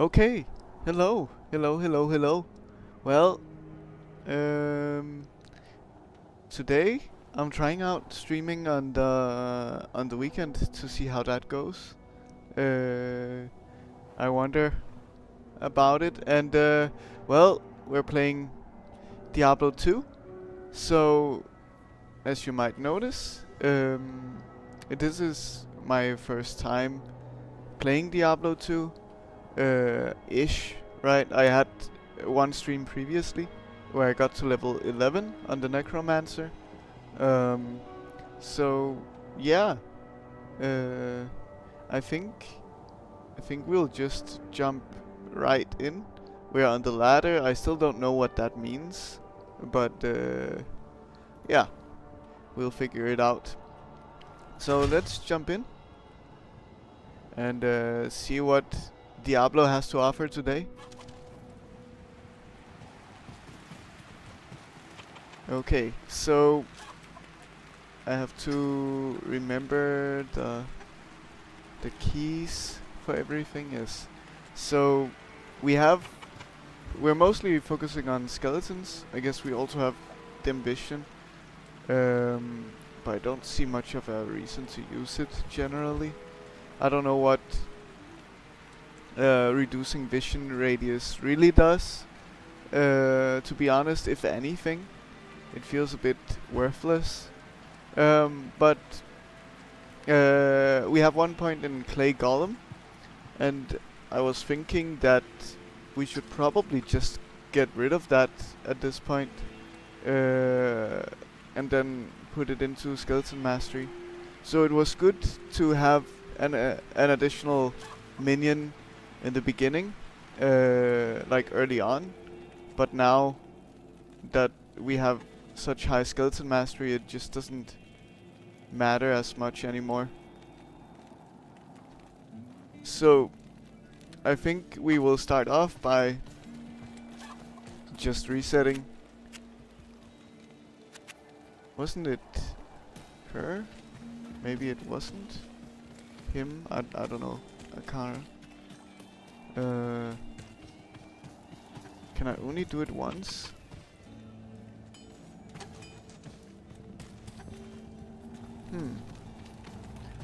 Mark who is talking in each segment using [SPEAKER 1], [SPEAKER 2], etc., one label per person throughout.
[SPEAKER 1] Okay. Hello. Hello, hello, hello. Well, um today I'm trying out streaming on the weekend to see how that goes. I wonder about it and well, we're playing Diablo 2. So, as you might notice, this is my first time playing Diablo 2 ish, right? I had one stream previously where I got to level 11 on the Necromancer. Um, so yeah, uh, I think I think we'll just jump right in. We're on the ladder. I still don't know what that means, but yeah, we'll figure it out. So let's jump in and see what Diablo has to offer today. Okay, so I have to remember the keys for everything. Is so we're mostly focusing on skeletons. I guess we also have dim vision, but I don't see much of a reason to use it generally. I don't know what reducing vision radius really does. To be honest, if anything, it feels a bit worthless. But we have one point in Clay Golem, and I was thinking that we should probably just get rid of that at this point, and then put it into Skeleton Mastery. So it was good to have an additional minion in the beginning, like early on, but now that we have such high Skeleton Mastery, it just doesn't matter as much anymore. So I think we will start off by just resetting. Wasn't it her? Maybe it wasn't him. I don't know. Akara. Can I only do it once?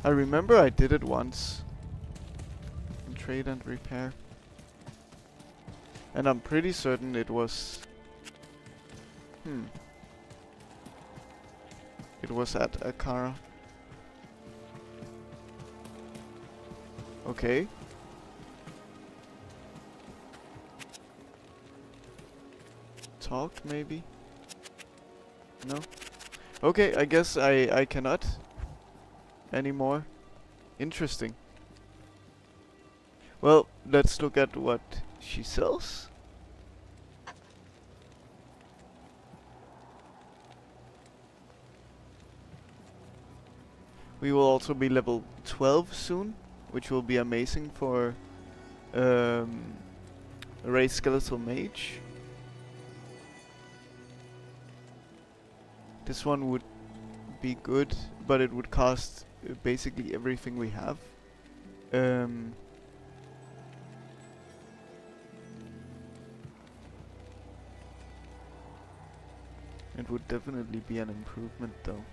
[SPEAKER 1] I remember I did it once. In trade and repair. And I'm pretty certain it was... It was at Akara. Okay. Talk, maybe? No? Okay, I guess I cannot anymore. Interesting. Well, let's look at what she sells. We will also be level 12 soon, which will be amazing for a raised skeletal mage. This one would be good, but it would cost basically everything we have. It would definitely be an improvement though.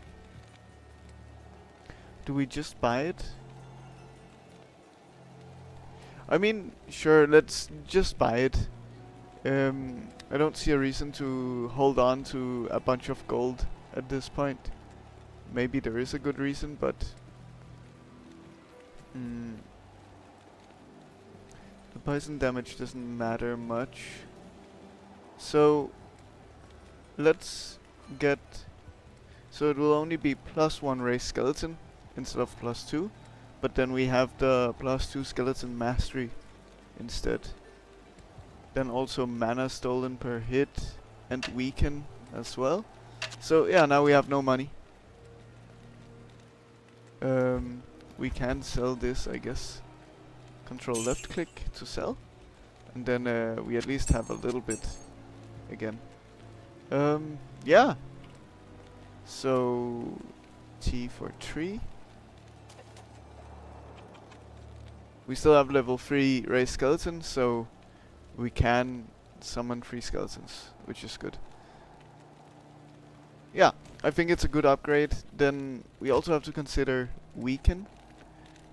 [SPEAKER 1] Do we just buy it? I mean, sure, let's just buy it. I don't see a reason to hold on to a bunch of gold at this point. Maybe there is a good reason, but the poison damage doesn't matter much. So let's get... So it will only be +1 raised skeleton instead of +2, but then we have the +2 skeleton mastery instead. Then also mana stolen per hit and weaken as well. So yeah, now we have no money. We can sell this, I guess. Control left click to sell, and then we at least have a little bit again. Yeah. So T for tree. we still have level 3 raised skeletons, so we can summon 3 skeletons, which is good. Yeah, I think it's a good upgrade. Then we also have to consider weaken.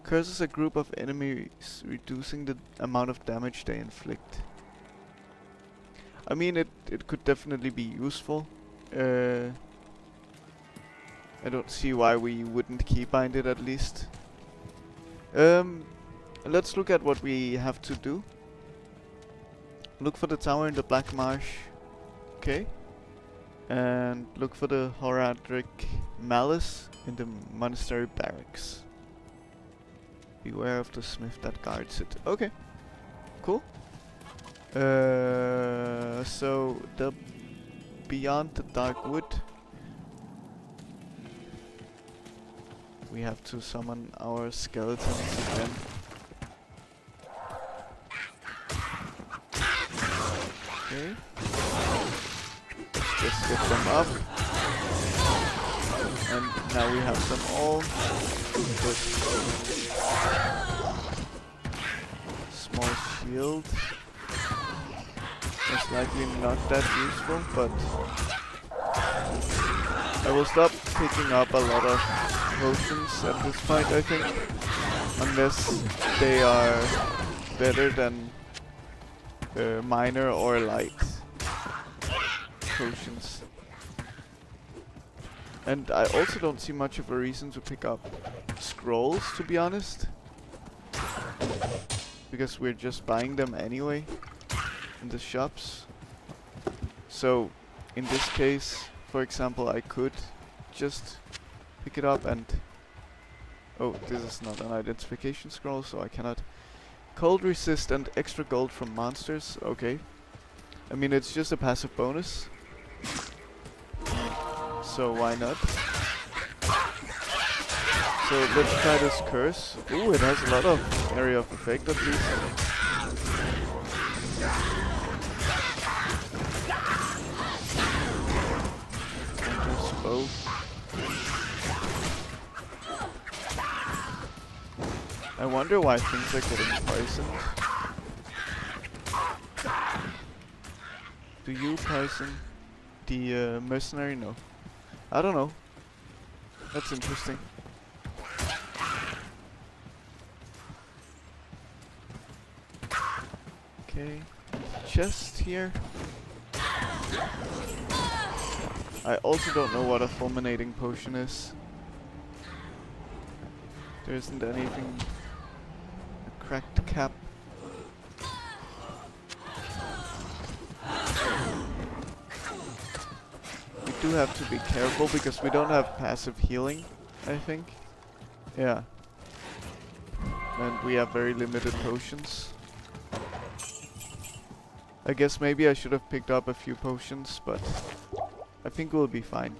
[SPEAKER 1] Curses a group of enemies, reducing the amount of damage they inflict. I mean, it could definitely be useful. I don't see why we wouldn't keybind it at least. Let's look at what we have to do. Look for the tower in the Black Marsh. Okay. And look for the Horadric Malice in the Monastery Barracks. Beware of the smith that guards it. Okay. Cool. So the beyond the Dark Wood, we have to summon our skeletons again. Okay. Let's just get them up. And now we have them all. Good. Small shield. Most likely not that useful, but I will stop picking up a lot of potions at this point, I think. Unless they are better than minor or light potions. And I also don't see much of a reason to pick up scrolls, to be honest. Because we're just buying them anyway in the shops. So in this case, for example, I could just pick it up and... Oh, this is not an identification scroll, so I cannot. Cold resist and extra gold from monsters. Okay. I mean, it's just a passive bonus. So why not? So let's try this curse. Ooh, it has a lot of area of effect at least. Hunter's bow. I wonder why things are getting poisoned. Do you poison the mercenary? No. I don't know. That's interesting. Okay. Chest here. I also don't know what a fulminating potion is. There isn't anything. A cracked cap. We do have to be careful because we don't have passive healing, I think. Yeah. And we have very limited potions. I guess maybe I should have picked up a few potions, but I think we'll be fine.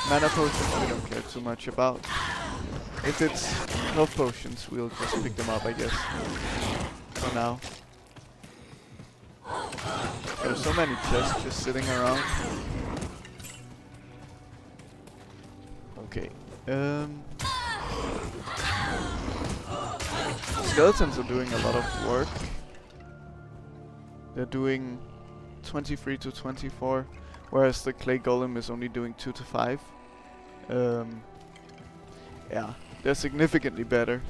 [SPEAKER 1] Mana potions we don't care too much about. If it's health potions, we'll just pick them up, I guess. For now. There's so many chests just sitting around. Okay. Skeletons are doing a lot of work. They're doing 23 to 24, whereas the clay golem is only doing 2 to 5. Yeah, they're significantly better.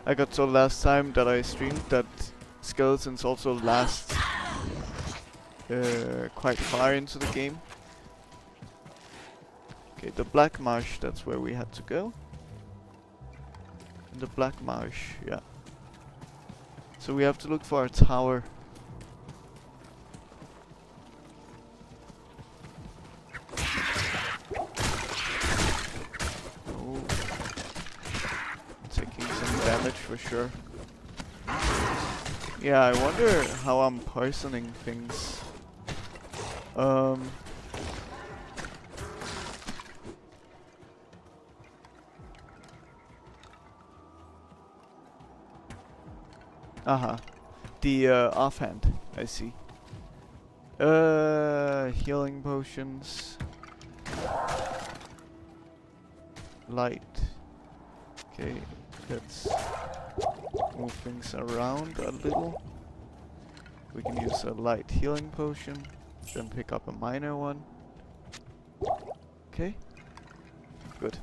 [SPEAKER 1] I got told last time that I streamed that skeletons also last quite far into the game. Okay, the Black Marsh, that's where we had to go. The Black Marsh, yeah. So we have to look for a tower. Oh. Taking some damage for sure. Yeah, I wonder how I'm poisoning things. The offhand, I see. Healing potions. Light. Okay, let's move things around a little. We can use a light healing potion, then pick up a minor one. Okay, good.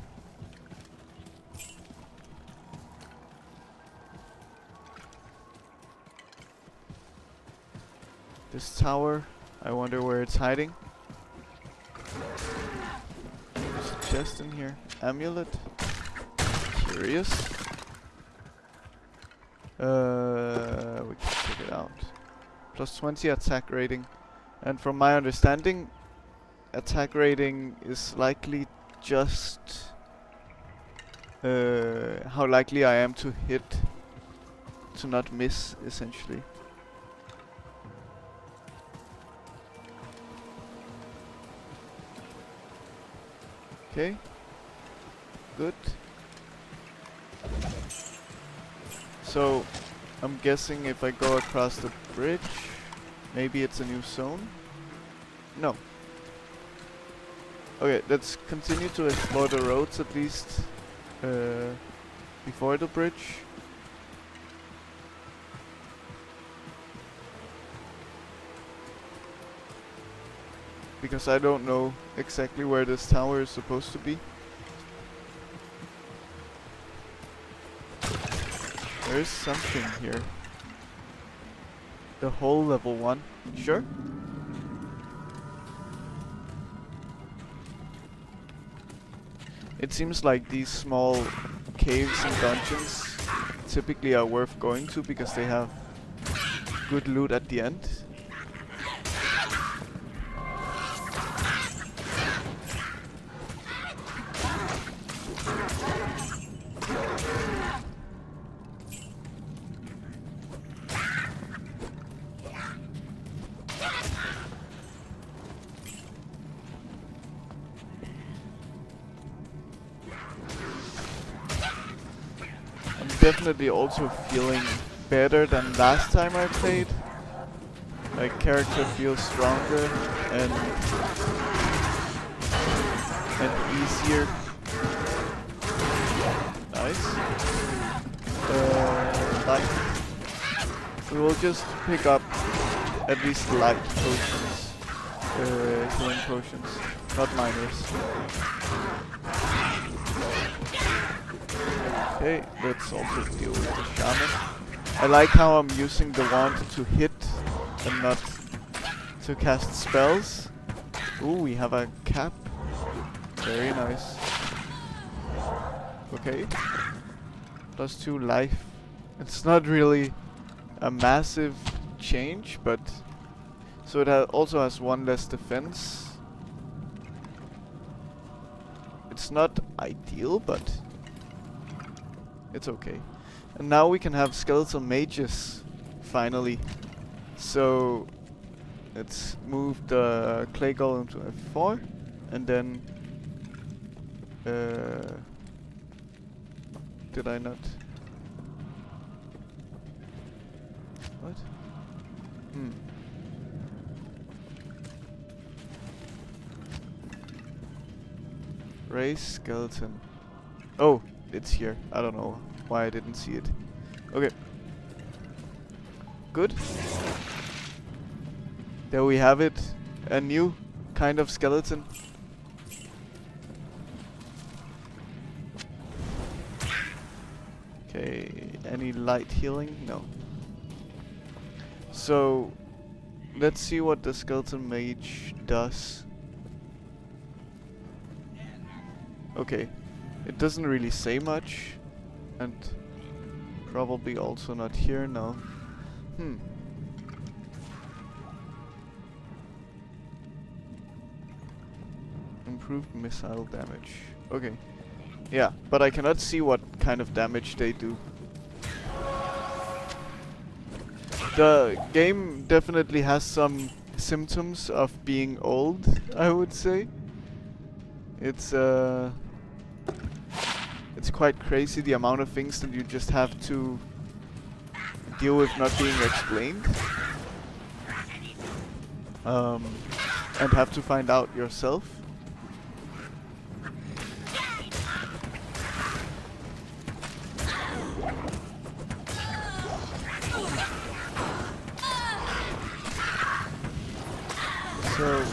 [SPEAKER 1] This tower, I wonder where it's hiding. There's a chest in here. Amulet. Curious. We can check it out. Plus 20 attack rating. And from my understanding, attack rating is likely just how likely I am to hit, to not miss, essentially. Okay, good. So, I'm guessing if I go across the bridge, maybe it's a new zone? No. Okay, let's continue to explore the roads at least before the bridge. Because I don't know exactly where this tower is supposed to be. There is something here. The whole level 1. Sure? It seems like these small caves and dungeons typically are worth going to because they have good loot at the end. Definitely also feeling better than last time I played. My character feels stronger and easier. Nice. Light. We will just pick up at least light potions, healing potions, not minors. Okay, let's also deal with the shaman. I like how I'm using the wand to hit and not to cast spells. Ooh, we have a cap. Very nice. Okay. Plus 2 life. It's not really a massive change, but... So it also has 1 less defense. It's not ideal, but... it's okay. And now we can have skeletal mages, finally. So, let's move the clay golem to F4, and then... did I not? What? Raise skeleton. Oh! It's here. I don't know why I didn't see it. Okay. Good. There we have it. A new kind of skeleton. Okay. Any light healing? No. So, let's see what the skeleton mage does. Okay. It doesn't really say much, and probably also not here, no. Improved missile damage. Okay. Yeah, but I cannot see what kind of damage they do. The game definitely has some symptoms of being old, I would say. It's quite crazy the amount of things that you just have to deal with not being explained. um, and have to find out yourself. So,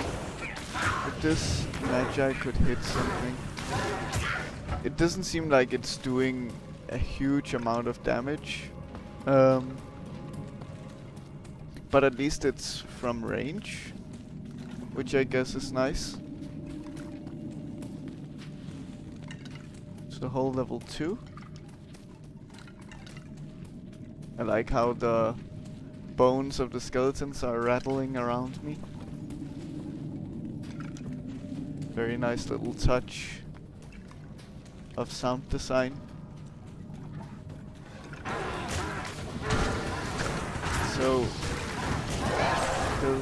[SPEAKER 1] if this Magi could hit something, it doesn't seem like it's doing a huge amount of damage, but at least it's from range, which I guess is nice. So whole level 2. I like how the bones of the skeletons are rattling around me. Very nice little touch of sound design. So the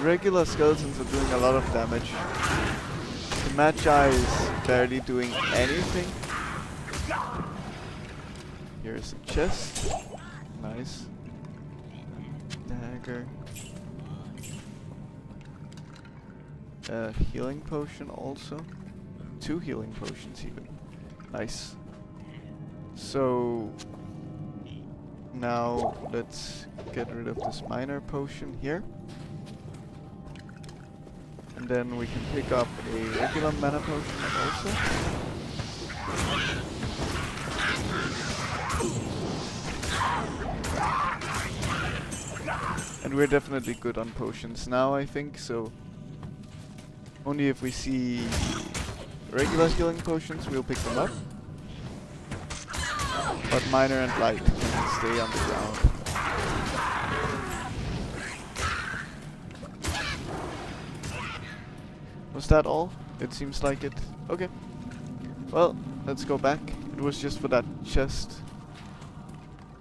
[SPEAKER 1] regular skeletons are doing a lot of damage. The Magi is barely doing anything. Here's a chest. Nice. Dagger. A healing potion also. 2 healing potions even. Nice. So now let's get rid of this minor potion here. And then we can pick up a regular mana potion also. And we're definitely good on potions now, I think, so only if we see regular healing potions we'll pick them up. But minor and light can stay on the ground. Was that all? It seems like it. Okay. Well, let's go back. It was just for that chest.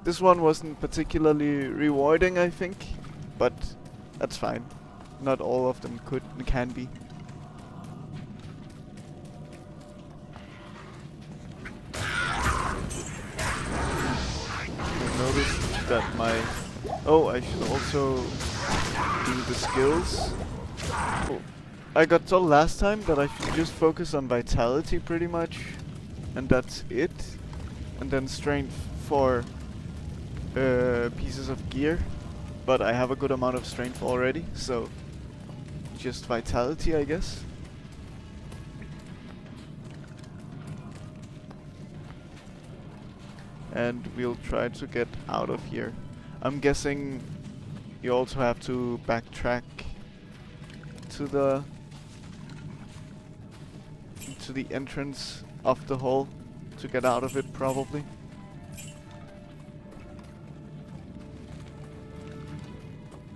[SPEAKER 1] This one wasn't particularly rewarding, I think, but that's fine. Not all of them can be. I noticed that my... Oh, I should also do the skills. Oh. I got told last time that I should just focus on vitality pretty much, and that's it. And then strength for pieces of gear, but I have a good amount of strength already, so just vitality, I guess. And we'll try to get out of here. I'm guessing you also have to backtrack to the entrance of the hole to get out of it, probably.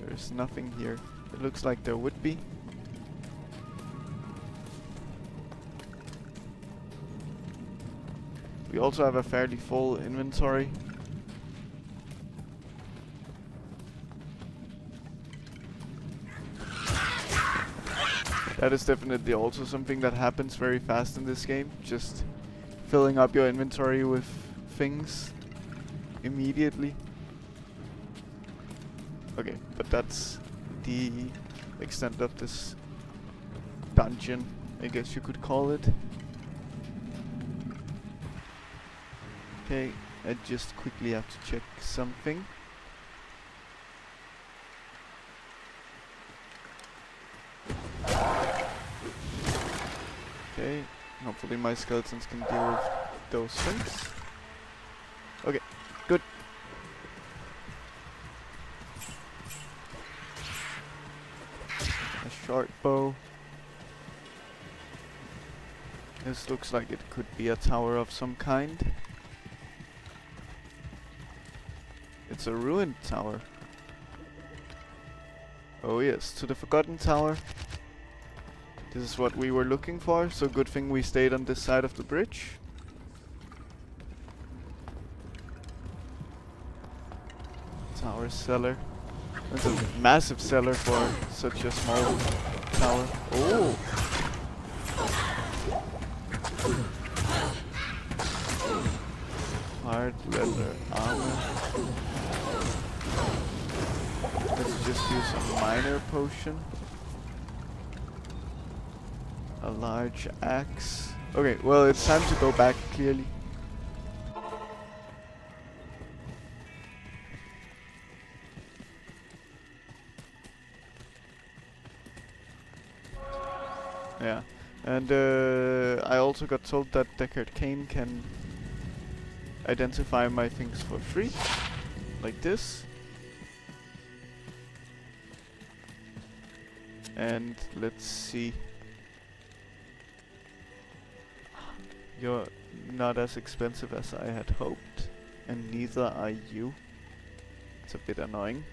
[SPEAKER 1] There's nothing here. It looks like there would be. We also have a fairly full inventory. That is definitely also something that happens very fast in this game. Just filling up your inventory with things immediately. Okay, but that's the extent of this dungeon, I guess you could call it. Okay, I just quickly have to check something. Okay, hopefully my skeletons can deal with those things. Okay, good. A short bow. This looks like it could be a tower of some kind. It's a ruined tower. Oh yes, to the Forgotten Tower. This is what we were looking for, so good thing we stayed on this side of the bridge. Tower cellar. That's a massive cellar for such a small tower. Oh! Hard leather armor. Let's just use a minor potion. A large axe. Okay, well, it's time to go back, clearly. Yeah, and I also got told that Deckard Cain can identify my things for free, like this. And let's see. You're not as expensive as I had hoped, and neither are you. It's a bit annoying.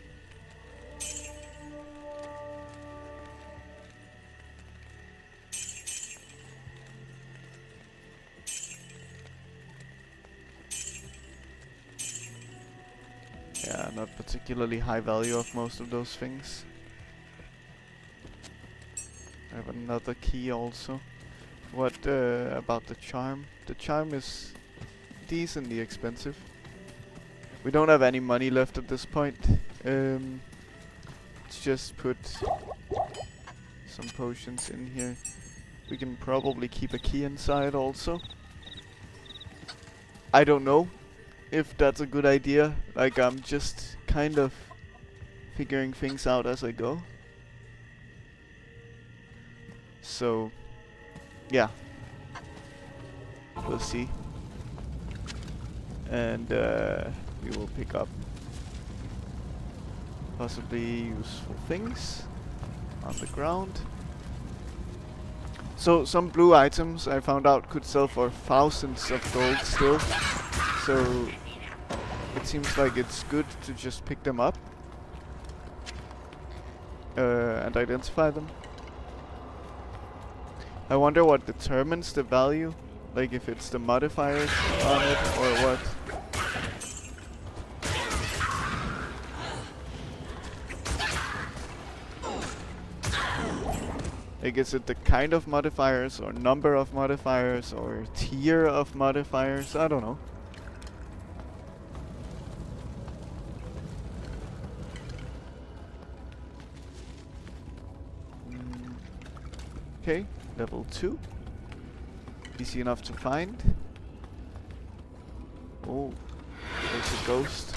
[SPEAKER 1] Yeah, not particularly high value of most of those things. I have another key also. What about the charm? The charm is decently expensive. We don't have any money left at this point. Let's just put some potions in here. We can probably keep a key inside also. I don't know if that's a good idea. Like, I'm just kind of figuring things out as I go. So, yeah. We'll see. And we will pick up possibly useful things on the ground. So some blue items I found out could sell for thousands of gold still. So it seems like it's good to just pick them up and identify them. I wonder what determines the value, like if it's the modifiers on it or what. Like, is it the kind of modifiers or number of modifiers or tier of modifiers? I don't know. Okay, level 2. Easy enough to find. Oh, there's a ghost.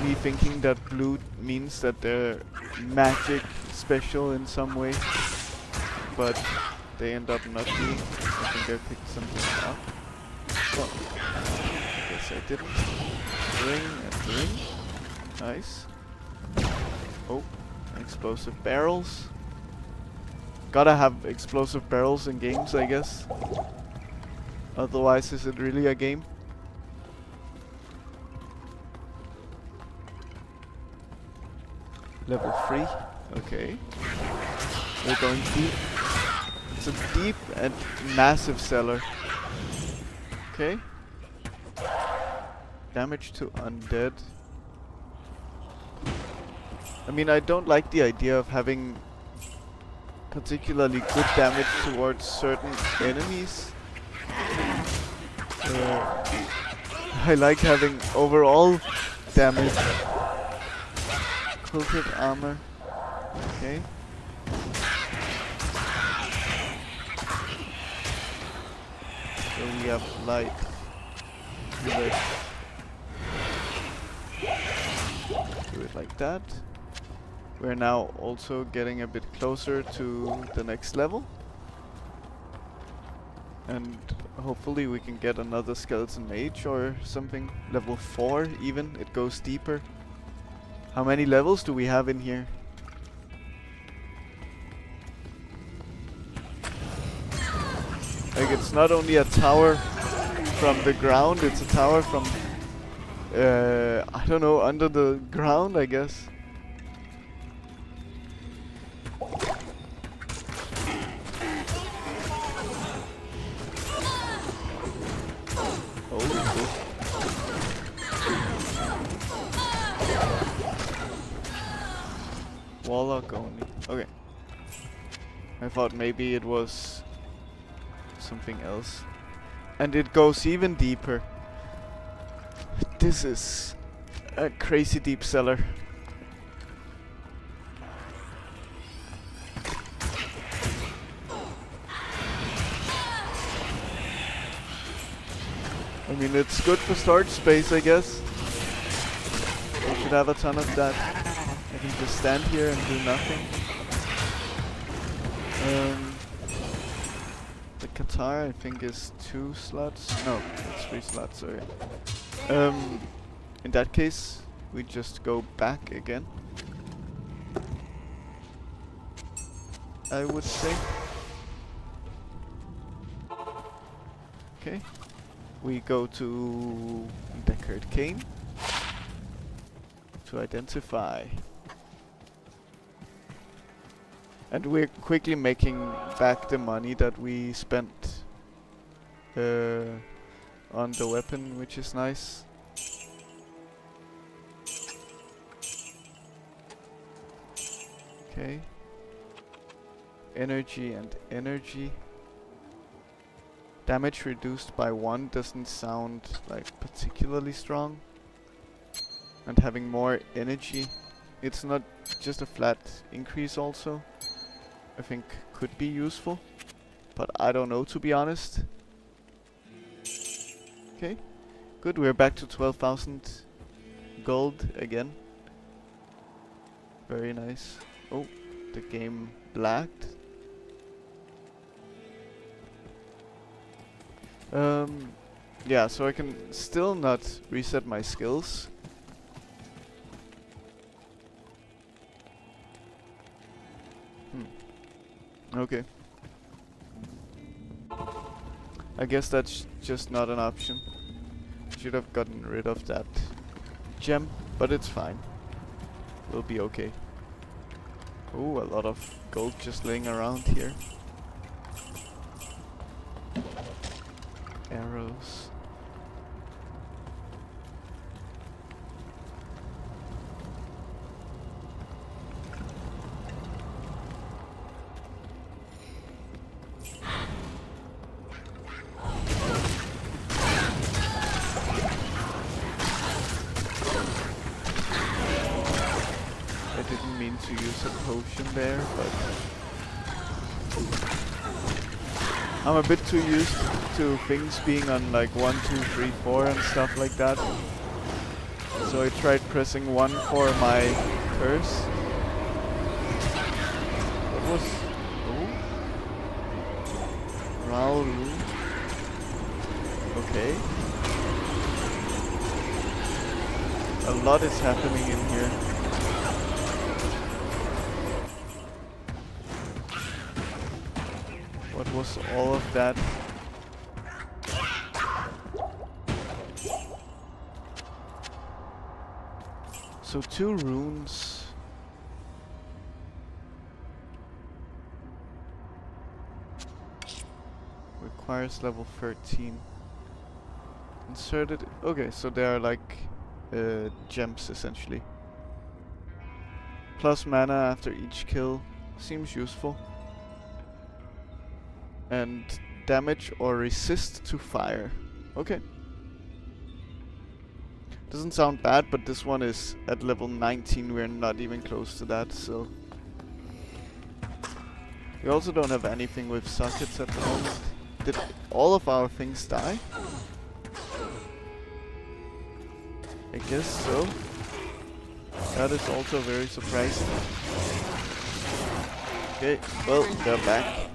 [SPEAKER 1] Me thinking that blue means that they're magic special in some way, but they end up not being. I think I picked something up. Oh, I guess I didn't. Ring and ring. Nice. Oh, explosive barrels. Gotta have explosive barrels in games, I guess. Otherwise, is it really a game? Level 3. Okay. We're going deep. It's a deep and massive cellar. Okay. Damage to undead. I mean, I don't like the idea of having particularly good damage towards certain enemies. I like having overall damage. Quilted armor. Okay. So we have light. Do it like that. We're now also getting a bit closer to the next level. And hopefully we can get another skeleton mage or something. Level 4 even, it goes deeper. How many levels do we have in here? Like, it's not only a tower from the ground, it's a tower from I don't know, under the ground, I guess. Warlock only. Okay. I thought maybe it was something else. And it goes even deeper. This is a crazy deep cellar. I mean, it's good for storage space, I guess. I should have a ton of that. I can just stand here and do nothing. The Qatar, I think, is 2 slots. No, it's 3 slots, sorry. In that case, we just go back again, I would say. Okay. We go to Deckard Cane to identify. And we're quickly making back the money that we spent on the weapon, which is nice. Okay. Energy and energy. Damage reduced by 1 doesn't sound like particularly strong. And having more energy, it's not just a flat increase also, I think could be useful. But I don't know, to be honest. Okay, good, we're back to 12,000 gold again. Very nice. Oh, the game lagged. Yeah, so I can still not reset my skills. Okay. I guess that's just not an option. Should have gotten rid of that gem, but it's fine. We'll be okay. Oh, a lot of gold just laying around here. Arrows. I didn't mean to use a potion there, but I'm a bit too used to things being on like 1, 2, 3, 4 and stuff like that. So I tried pressing 1 for my curse. What was... Oh? Raulu. Okay. A lot is happening in here. What was all of that? So 2 runes. Requires level 13. Inserted. Okay, so they are like gems essentially. Plus mana after each kill. Seems useful. And damage or resist to fire. Okay. Doesn't sound bad, but this one is at level 19. We're not even close to that, so... We also don't have anything with sockets at the moment. Did all of our things die? I guess so. That is also very surprising. Okay, well, they're back.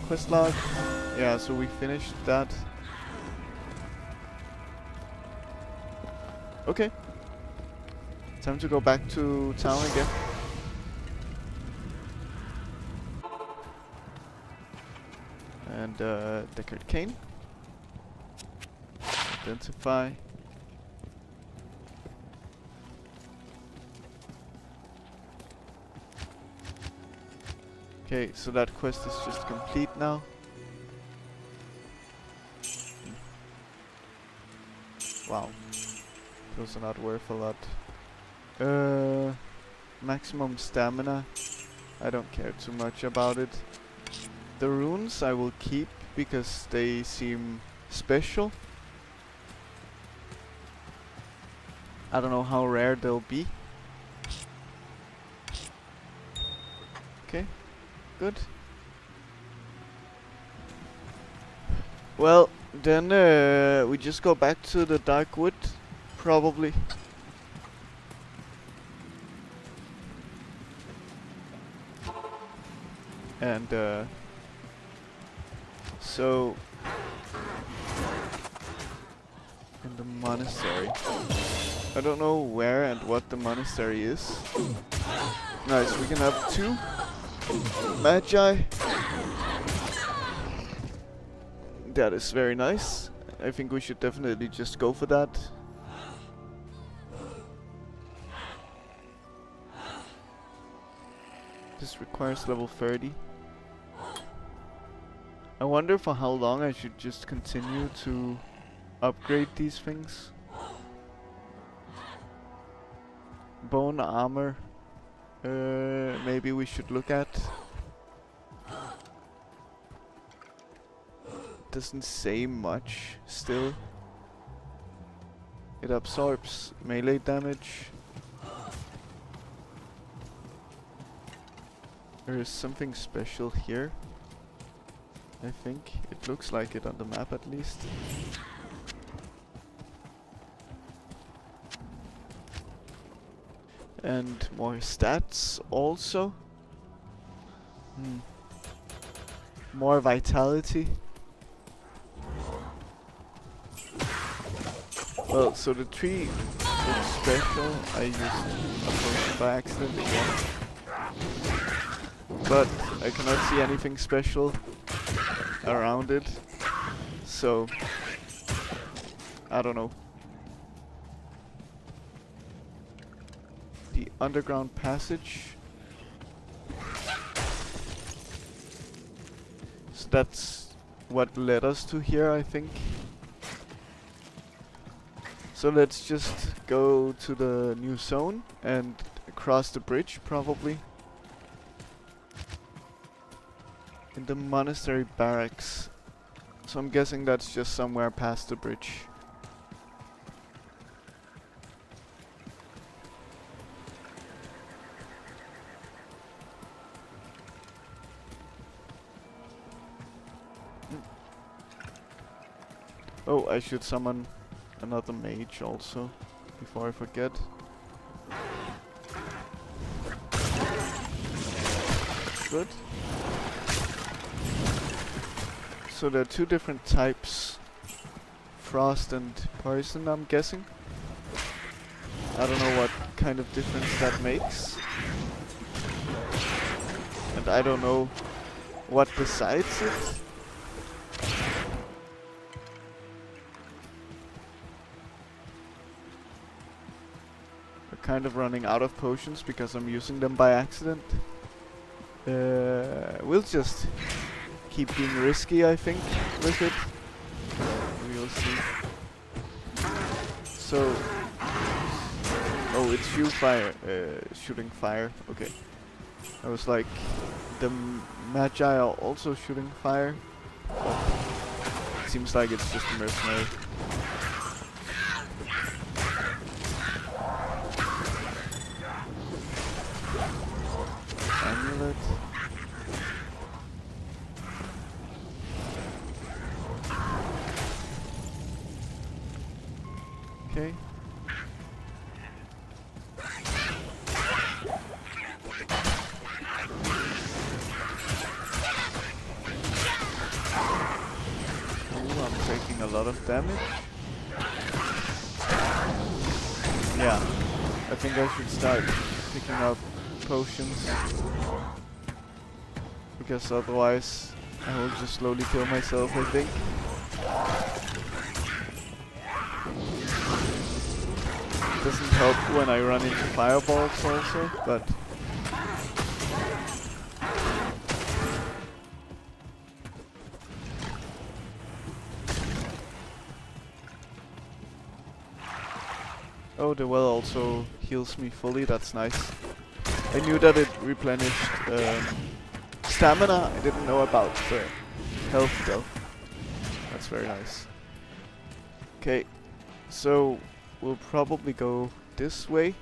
[SPEAKER 1] Quest log. Yeah, so we finished that. Okay. Time to go back to town again. And Deckard Cane. Identify. Okay, so that quest is just complete now. Wow. Those are not worth a lot. Maximum stamina. I don't care too much about it. The runes I will keep because they seem special. I don't know how rare they'll be. Okay, good. Well, then we just go back to the dark wood, probably. And so in the monastery. I don't know where and what the monastery is. Nice, we can have 2 magi. That is very nice. I think we should definitely just go for that. This requires level 30. I wonder for how long I should just continue to upgrade these things. Bone armor. Maybe we should look at. Doesn't say much still. It absorbs melee damage. There is something special here. I think it looks like it on the map at least. And more stats also. More vitality. Well, so the tree looks special. I used a potion by accident again. But I cannot see anything special around it. So, I don't know. The underground passage. So that's what led us to here, I think. So let's just go to the new zone and cross the bridge, probably. In the monastery barracks. So I'm guessing that's just somewhere past the bridge. Oh, I should summon another mage also, before I forget. Good. So there are 2 different types. Frost and poison, I'm guessing. I don't know what kind of difference that makes. And I don't know what decides it. Kind of running out of potions because I'm using them by accident. We'll just keep being risky, I think, with it. We'll see. So, oh, it's shooting fire. Okay. I was like, the magi are also shooting fire. But it seems like it's just a mercenary. Amulet. Okay. Ooh, I'm taking a lot of damage. Yeah, I think I should start picking up potions, because otherwise I will just slowly kill myself, I think. It doesn't help when I run into fireballs also, but oh, the well also heals me fully, that's nice. I knew that it replenished stamina. I didn't know about the health though. That's very nice. Okay, so we'll probably go this way.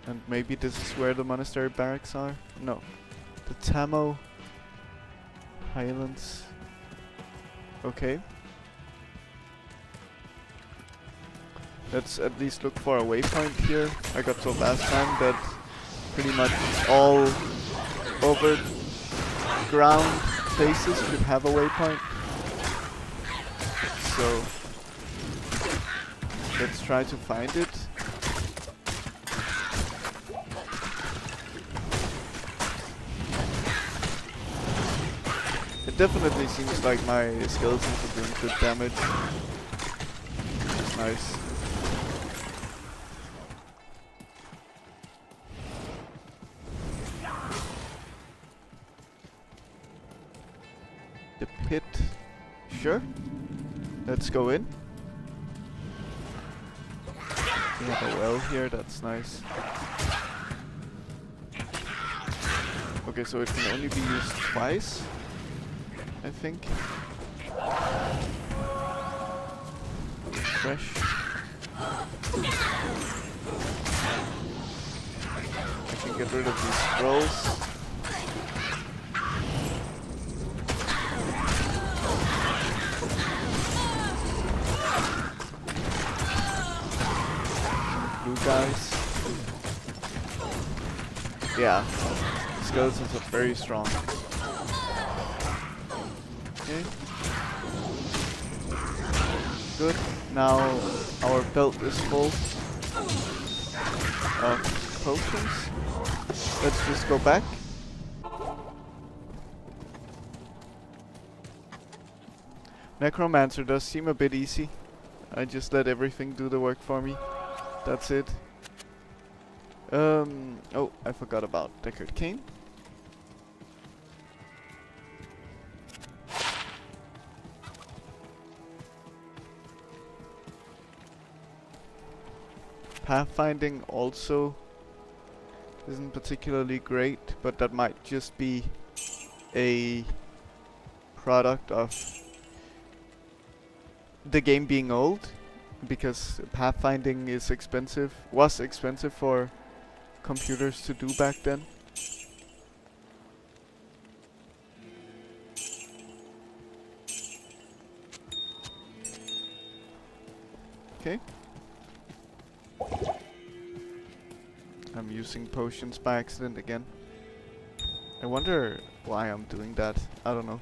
[SPEAKER 1] And maybe this is where the monastery barracks are? No. The Tamo Highlands. Okay. Let's at least look for a waypoint here. I got told last time that pretty much all over ground places should have a waypoint. So let's try to find it. It definitely seems like my skeletons are doing good damage. It's nice. The pit. Sure. Let's go in. We have a well here, that's nice. Okay, so it can only be used twice, I think. Fresh. I can get rid of these scrolls. Blue guys. Yeah, skeletons are very strong. Okay. Good. Now our belt is full of potions. Let's just go back. Necromancer does seem a bit easy. I just let everything do the work for me. That's it. Oh, I forgot about Deckard Cain. Pathfinding also isn't particularly great, but that might just be a product of the game being old, because pathfinding is expensive, was expensive for computers to do back then. Okay. I'm using potions by accident again. I wonder why I'm doing that. I don't know.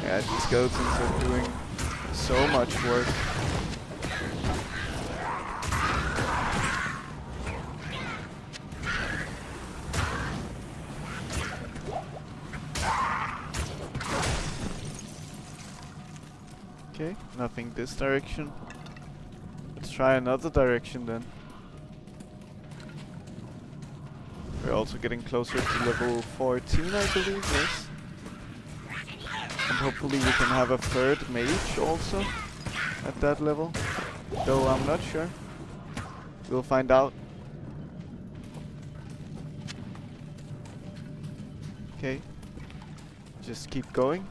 [SPEAKER 1] Yeah, these skeletons are doing so much work. Okay, nothing this direction. Let's try another direction then. We're also getting closer to level 14, I believe, yes. And hopefully we can have a third mage also at that level. Though I'm not sure. We'll find out. Okay. Just keep going.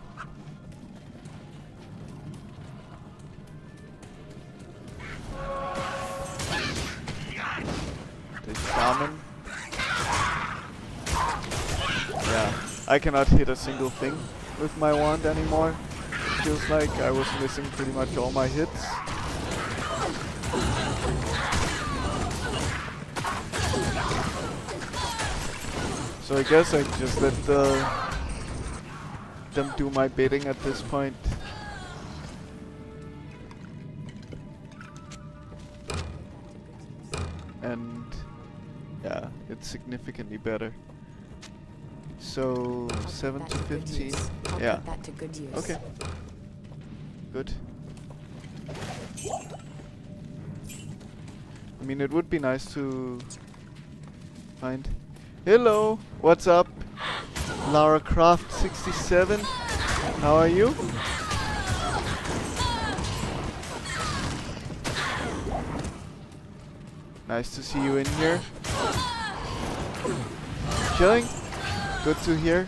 [SPEAKER 1] The shaman. Yeah, I cannot hit a single thing with my wand anymore. It feels like I was missing pretty much all my hits. So I guess I just let them do my bidding at this point. And yeah, it's significantly better. So 7 to 15. Yeah. Okay. Good. I mean, it would be nice to find. Hello, what's up? Lara Croft 67. How are you? Nice to see you in here. Chilling? Good to hear.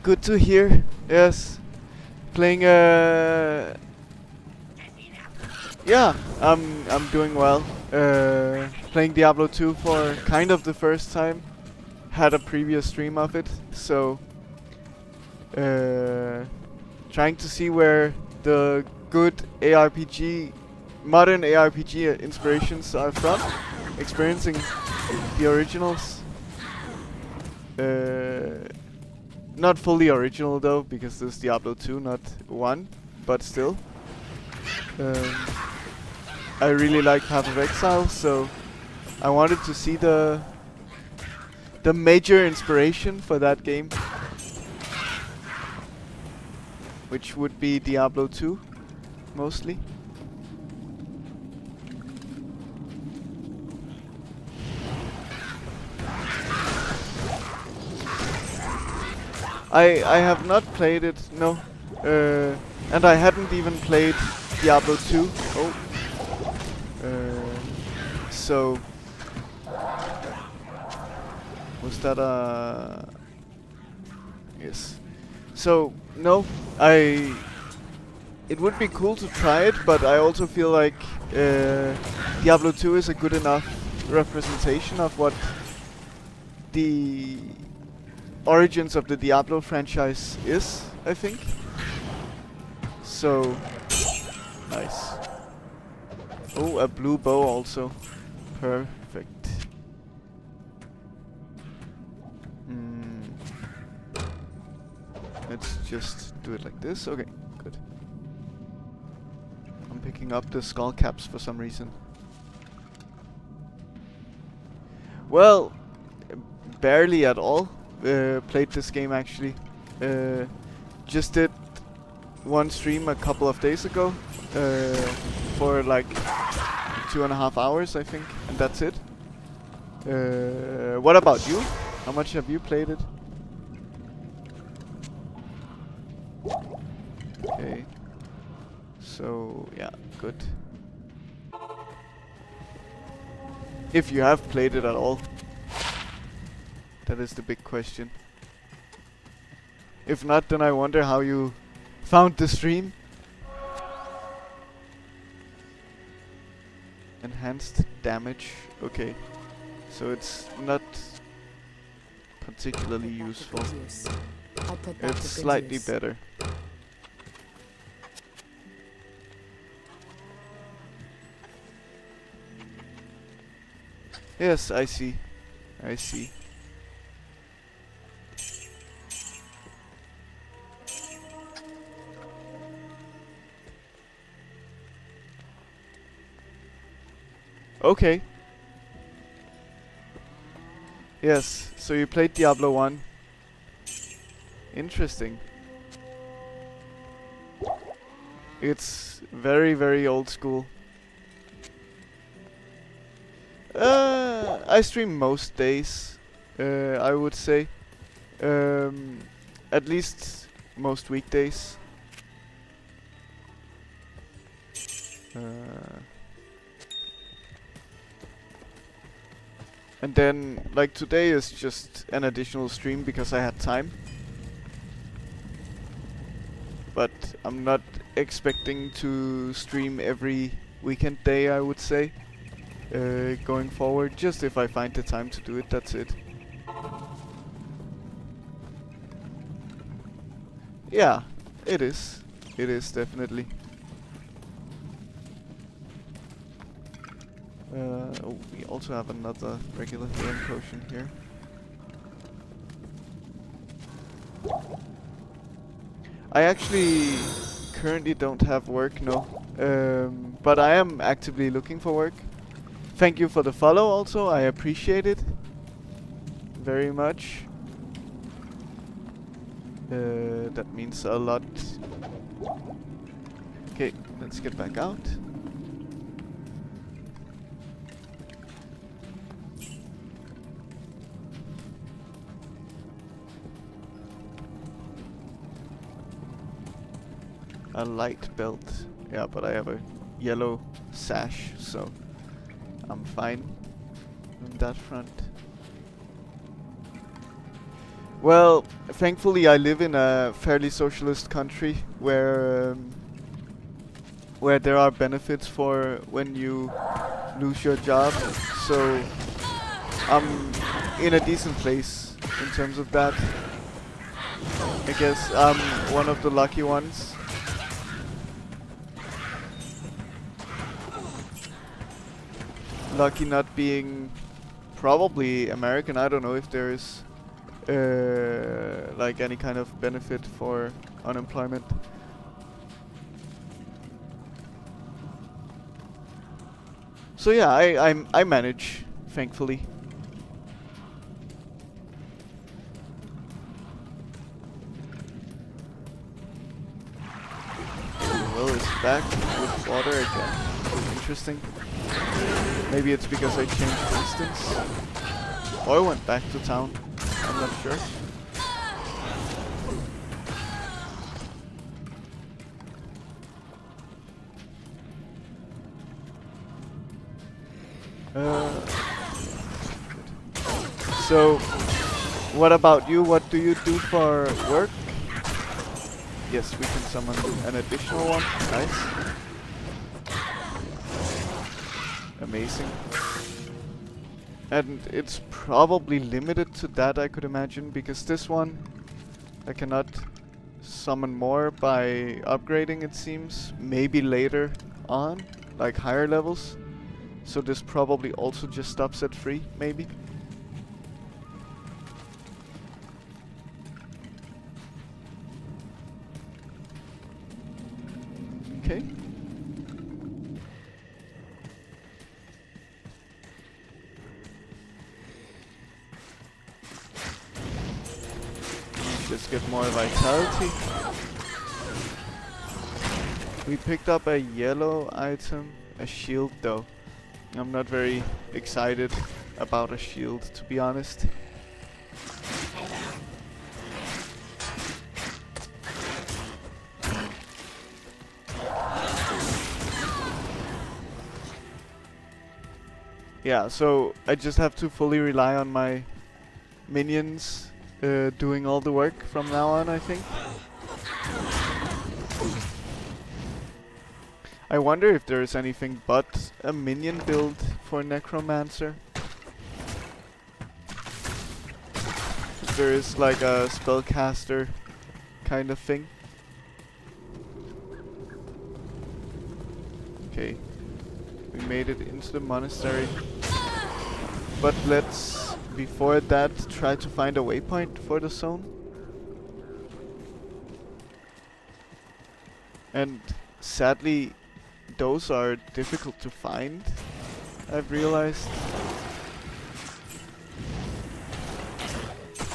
[SPEAKER 1] Good to hear. Yes. Playing yeah, I'm doing well. Playing Diablo 2 for kind of the first time. Had a previous stream of it, so trying to see where the good ARPG, modern ARPG inspirations are from. Experiencing the originals. Not fully original though, because there's Diablo 2, not 1, but still. I really like Path of Exile, so I wanted to see the major inspiration for that game, which would be Diablo 2, mostly. I have not played it, no. And I hadn't even played Diablo 2. Oh. So was that a... Yes. So, no, it would be cool to try it, but I also feel like Diablo 2 is a good enough representation of what the origins of the Diablo franchise is, I think. So, nice. Oh, a blue bow also. Perfect. Let's just do it like this. Okay, good. I'm picking up the skull caps for some reason. Well, barely at all. Played this game actually. Just did one stream a couple of days ago for like 2.5 hours, I think, and that's it. What about you? How much have you played it? Okay. So, yeah, good. If you have played it at all. That is the big question. If not, then I wonder how you found the stream. Enhanced damage. Okay. So it's not particularly useful. It's slightly better. Yes, I see. I see. Okay. Yes, so you played Diablo 1. Interesting. It's very, very old school. I stream most days, I would say. At least most weekdays. And then, like, today is just an additional stream because I had time. But I'm not expecting to stream every weekend day, I would say. Going forward, just if I find the time to do it, that's it. Yeah, it is. It is, definitely. Oh, we also have another regular healing potion here. I actually currently don't have work, no. But I am actively looking for work. Thank you for the follow also, I appreciate it very much. That means a lot. Okay, let's get back out. a light belt. Yeah, but I have a yellow sash, so I'm fine on that front. Well, thankfully I live in a fairly socialist country where there are benefits for when you lose your job, so I'm in a decent place in terms of that. I guess I'm one of the lucky ones. Lucky not being probably American. I don't know if there is like any kind of benefit for unemployment. So yeah, I manage, thankfully. Well, it's back with water again. Interesting. Maybe it's because I changed instance. Or I went back to town. I'm not sure. So, what about you? What do you do for work? Yes, we can summon an additional one. Nice. Amazing. And it's probably limited to that, I could imagine, because this one I cannot summon more by upgrading, it seems. Maybe later on, like higher levels. So this probably also just stops at 3, maybe. Okay. Just get more vitality. We picked up a yellow item, a shield though. I'm not very excited about a shield, to be honest. Yeah, so I just have to fully rely on my minions doing all the work from now on, I think. I wonder if there is anything but a minion build for Necromancer. If there is like a spellcaster kind of thing. Okay, we made it into the monastery. But let's, before that, try to find a waypoint for the zone. And sadly, those are difficult to find, I've realized.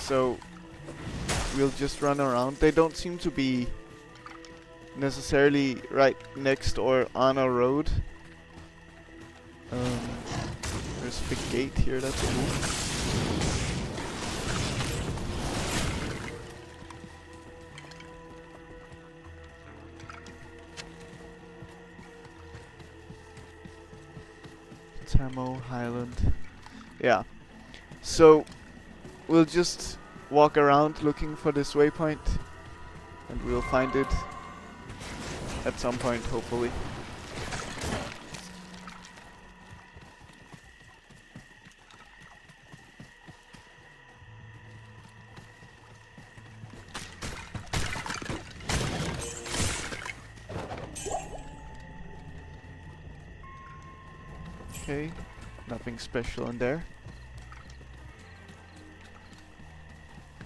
[SPEAKER 1] So we'll just run around. They don't seem to be necessarily right next or on a road. There's a big gate here, that's cool. Tamo Highland. Yeah. So we'll just walk around looking for this waypoint and we'll find it at some point, hopefully. Okay, nothing special in there.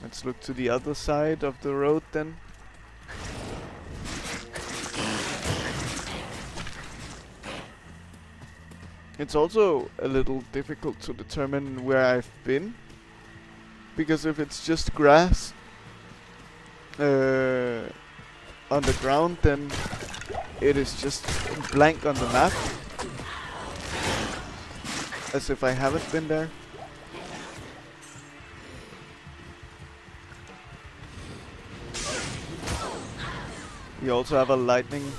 [SPEAKER 1] Let's look to the other side of the road then. It's also a little difficult to determine where I've been, because if it's just grass on the ground, then it is just blank on the map, as if I haven't been there. We also have a lightning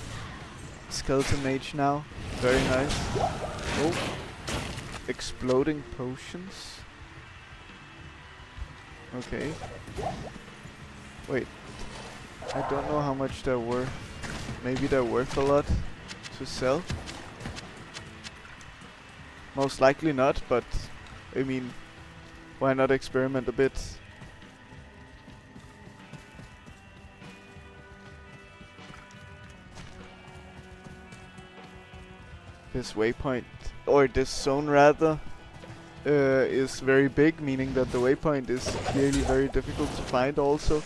[SPEAKER 1] skeleton mage now. Very nice. Oh. Exploding potions. Okay. Wait. I don't know how much they're worth. Maybe they're worth a lot to sell. Most likely not, but I mean, why not experiment a bit? This waypoint, or this zone rather, is very big, meaning that the waypoint is clearly very difficult to find also.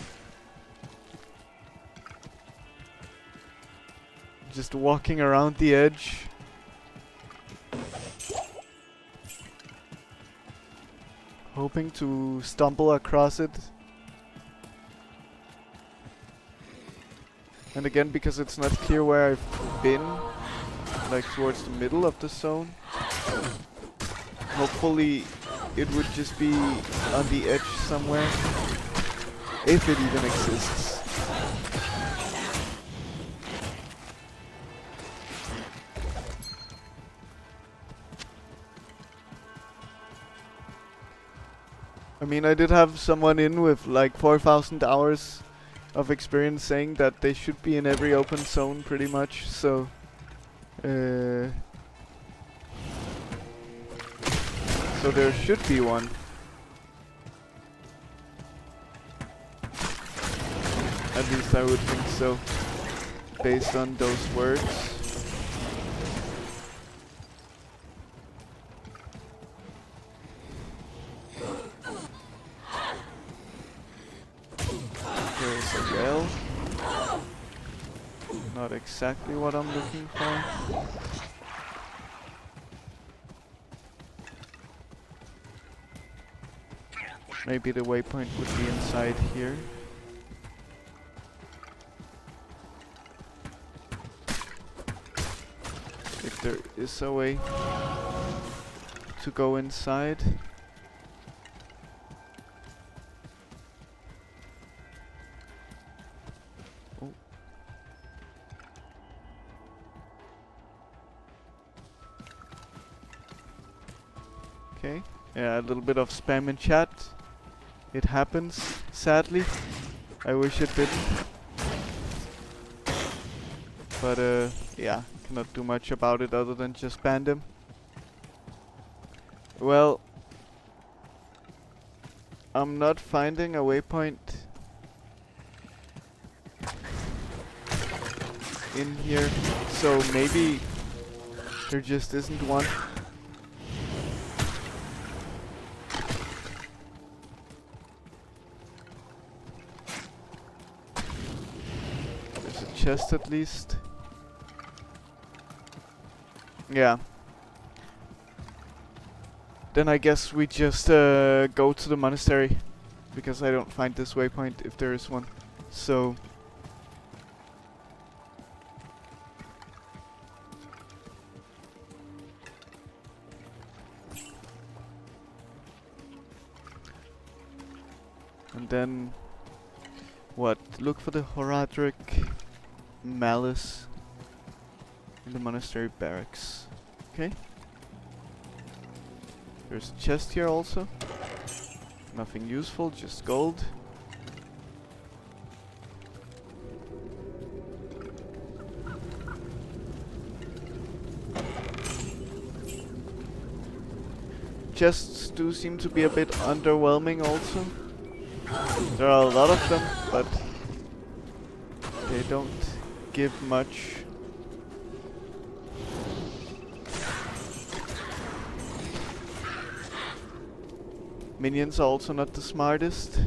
[SPEAKER 1] Just walking around the edge. Hoping to stumble across it. And again, because it's not clear where I've been, like towards the middle of the zone. Hopefully it would just be on the edge somewhere, if it even exists. I mean, I did have someone in with like 4,000 hours of experience saying that they should be in every open zone pretty much, so so there should be one. At least I would think so, based on those words. There's a well. Not exactly what I'm looking for. Maybe the waypoint would be inside here. If there is a way to go inside. Oh. Okay, yeah, a little bit of spam in chat. It happens, sadly. I wish it didn't. But yeah, cannot do much about it other than just ban them. Well, I'm not finding a waypoint in here, so maybe there just isn't one. Chest at least. Yeah. Then I guess we just go to the monastery, because I don't find this waypoint if there is one. So and then what? Look for the Horadric Malice in the monastery barracks. Okay. There's a chest here also. Nothing useful, just gold. Chests do seem to be a bit underwhelming also. There are a lot of them, but they don't give much. Minions are also not the smartest.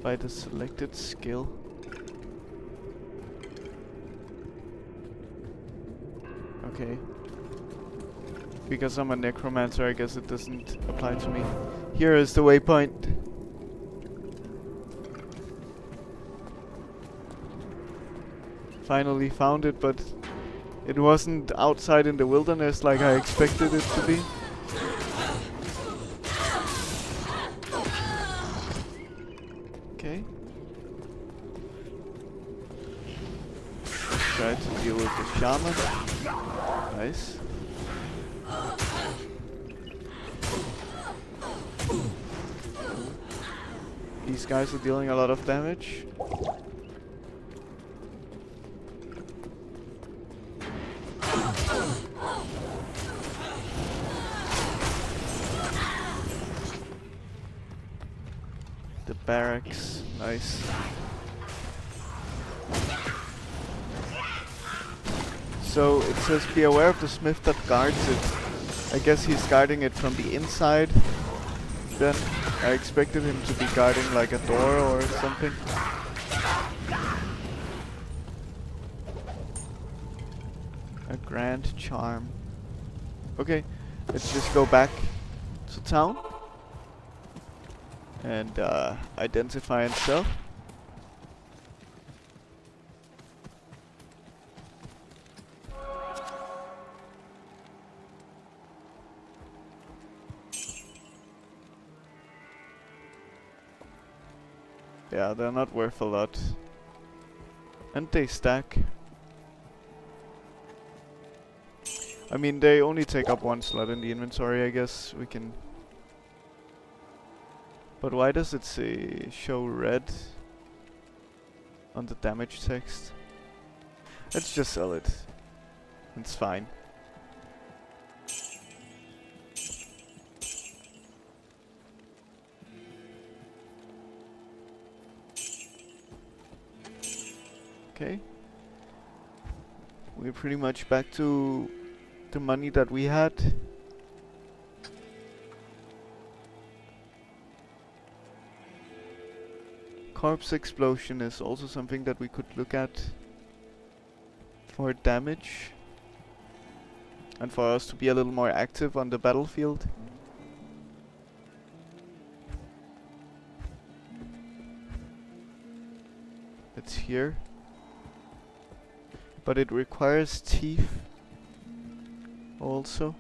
[SPEAKER 1] By the selected skill. Okay. Because I'm a necromancer, I guess it doesn't apply to me. Here is the waypoint. finally found it, but it wasn't outside in the wilderness like I expected it to be. Okay. Try to deal with the shaman. Nice. These guys are dealing a lot of damage. The barracks, nice. So it says be aware of the smith that guards it. I guess he's guarding it from the inside. Then I expected him to be guarding like a door or something. A grand charm. Okay, let's just go back to town and identify and sell. Yeah, they're not worth a lot. And they stack. I mean, they only take up one slot in the inventory, I guess we can... But why does it say show red on the damage text? Let's just sell it. It's fine. Okay. We're pretty much back to the money that we had. Corpse explosion is also something that we could look at for damage and for us to be a little more active on the battlefield. It's here. But it requires teeth also.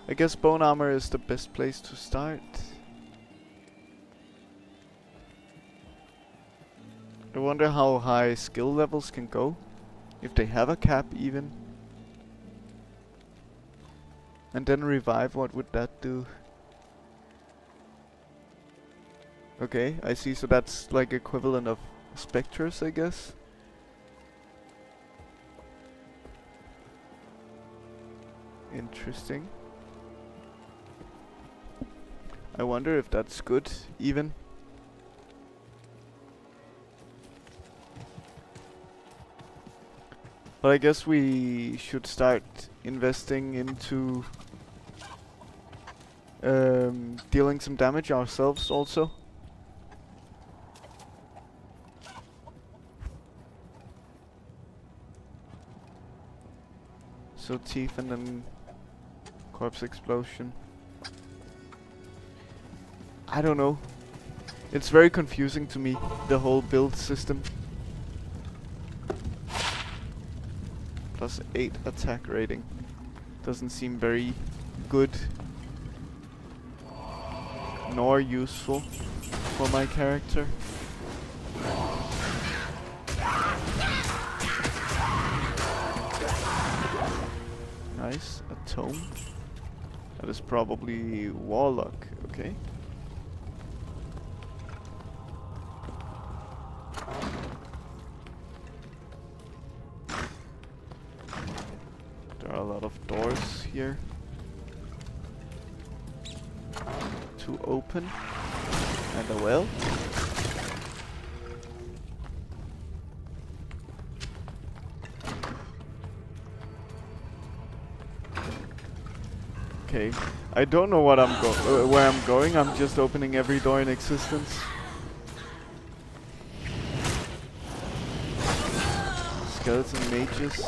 [SPEAKER 1] I guess bone armor is the best place to start. I wonder how high skill levels can go. If they have a cap even. And then revive, what would that do? Okay, I see, so that's like equivalent of specters, I guess. Interesting. I wonder if that's good, even. But I guess we should start investing into dealing some damage ourselves also. So teeth and then corpse explosion. I don't know. It's very confusing to me, the whole build system. Plus 8 attack rating. Doesn't seem very good. Nor useful for my character. Nice, a tome. That is probably warlock, okay. There are a lot of doors here to open, and a well. Okay, I don't know what where I'm going. I'm just opening every door in existence. Skeleton mages.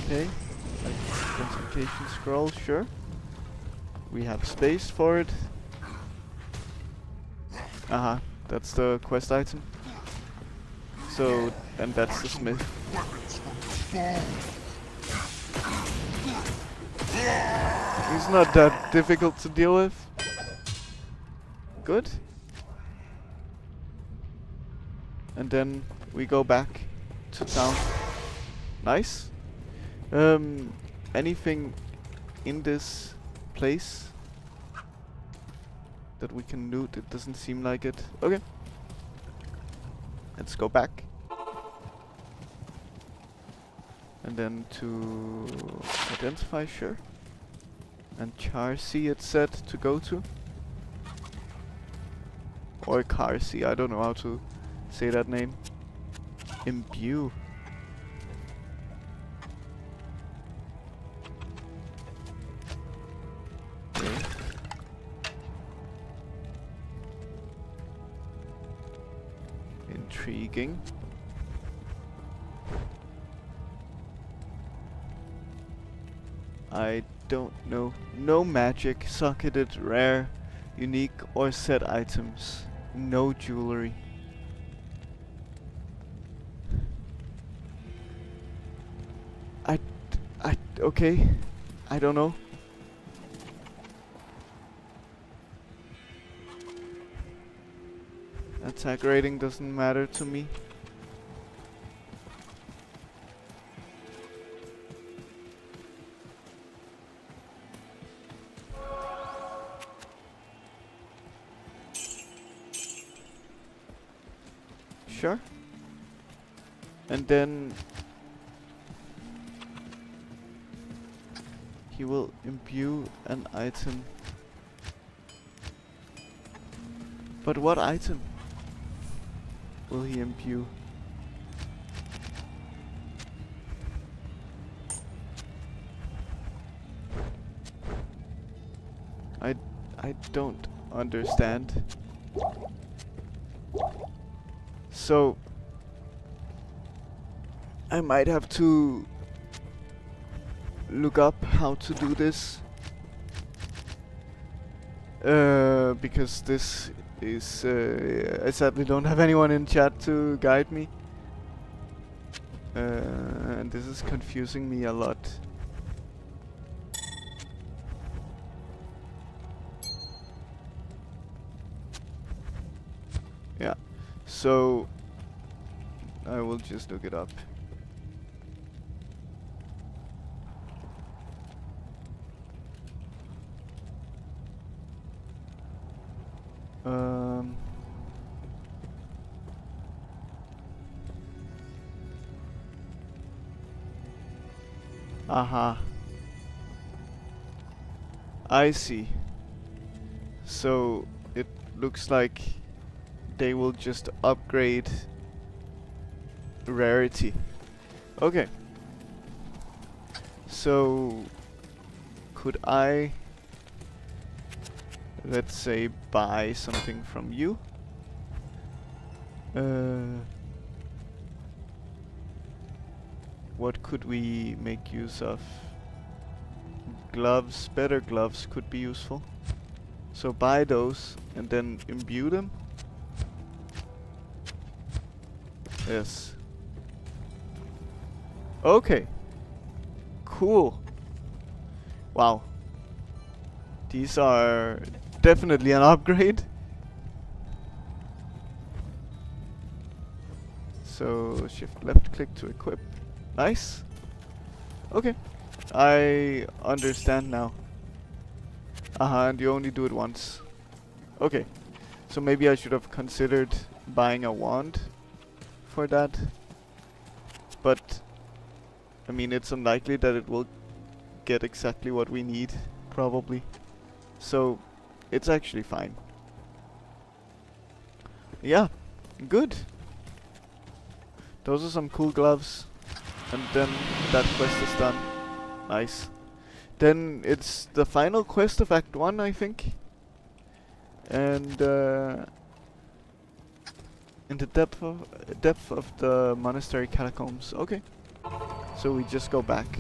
[SPEAKER 1] Okay, identification scroll, sure. we have space for it. That's the quest item. So, and that's the smith. He's not that difficult to deal with. Good. And then we go back to town. Nice. Anything in this place that we can loot? It doesn't seem like it. Okay. Let's go back. And then to identify, sure. And Charcy it said to go to. Or Carcy, I don't know how to say that name. Imbue. Okay. Intriguing. I don't know. No magic, socketed, rare, unique or set items. No jewelry. Okay. I don't know. Attack rating doesn't matter to me. Sure. And then he will imbue an item. But what item will he imbue? I don't understand. So I might have to look up how to do this, because this is I sadly don't have anyone in chat to guide me, and this is confusing me a lot. Yeah, so I will just look it up. I see. So it looks like they will just upgrade rarity. Okay. So could I, let's say, buy something from you? What could we make use of? Gloves, better gloves could be useful. So buy those and then imbue them. Yes. Okay. Cool. Wow. These are definitely an upgrade. So shift left click to equip. Nice. Okay. I understand now. And you only do it once. Okay. So maybe I should have considered buying a wand for that. But I mean, it's unlikely that it will get exactly what we need, probably. So it's actually fine. Yeah, good. Those are some cool gloves. And then that quest is done. Nice. Then it's the final quest of Act 1, I think. And in the depth of the monastery catacombs. Okay. So we just go back.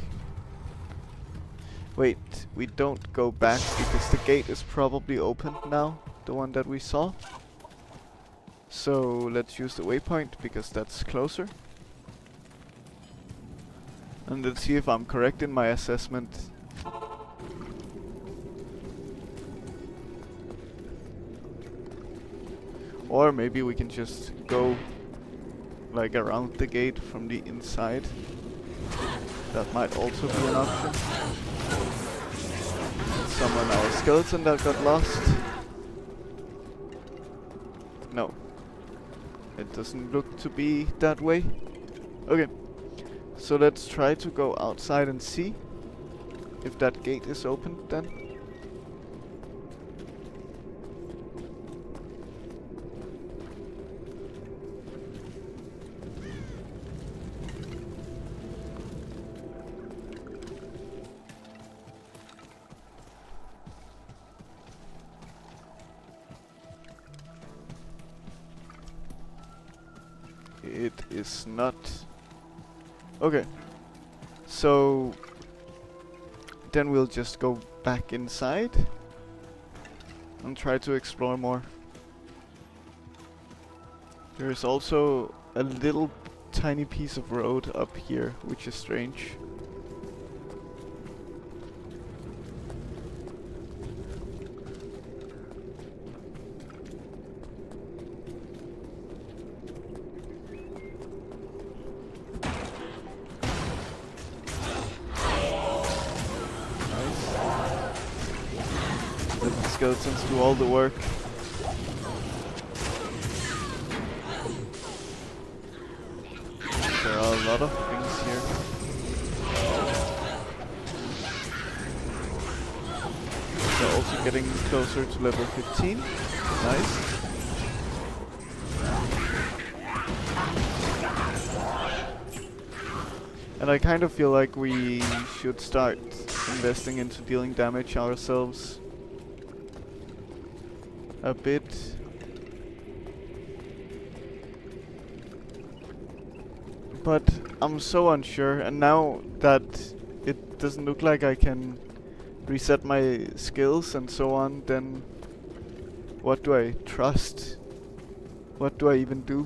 [SPEAKER 1] Wait, we don't go back because the gate is probably open now, the one that we saw. So let's use the waypoint because that's closer. And let's see if I'm correct in my assessment. Or maybe we can just go like around the gate from the inside. That might also be an option. Summon our skeleton that got lost. No. It doesn't look to be that way. Okay. So let's try to go outside and see if that gate is open then. It is not. Okay. So then we'll just go back inside and try to explore more. There is also a little tiny piece of road up here, which is strange. Skeletons do all the work. There are a lot of things here. They're also getting closer to level 15. Nice. And I kind of feel like we should start investing into dealing damage ourselves. A bit. But I'm so unsure, and now that it doesn't look like I can reset my skills and so on, then what do I trust? What do I even do?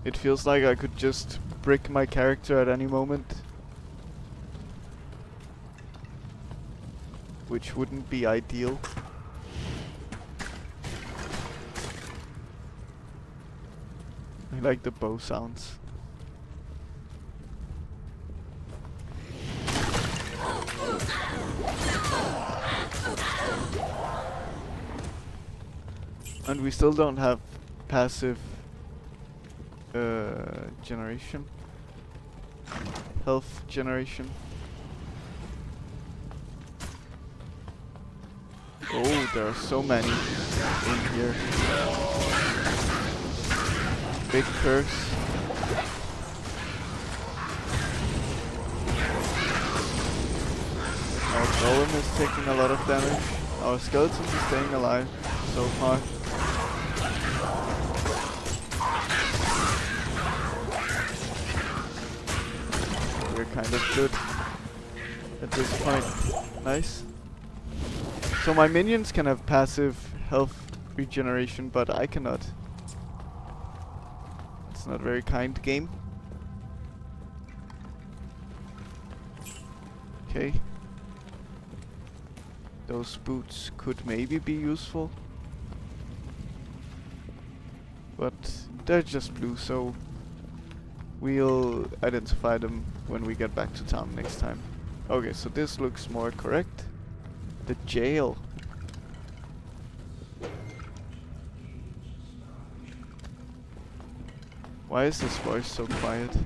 [SPEAKER 1] It feels like I could just brick my character at any moment, which wouldn't be ideal. I like the bow sounds. And we still don't have passive generation. Health generation. Oh, there are so many in here. Big curse. Our golem is taking a lot of damage. Our skeleton is staying alive so far. We're kind of good at this point. Nice. So my minions can have passive health regeneration, but I cannot. It's not very kind game. Okay. Those boots could maybe be useful. But they're just blue, so we'll identify them when we get back to town next time. Okay, so this looks more correct. The jail. Why is this voice so quiet?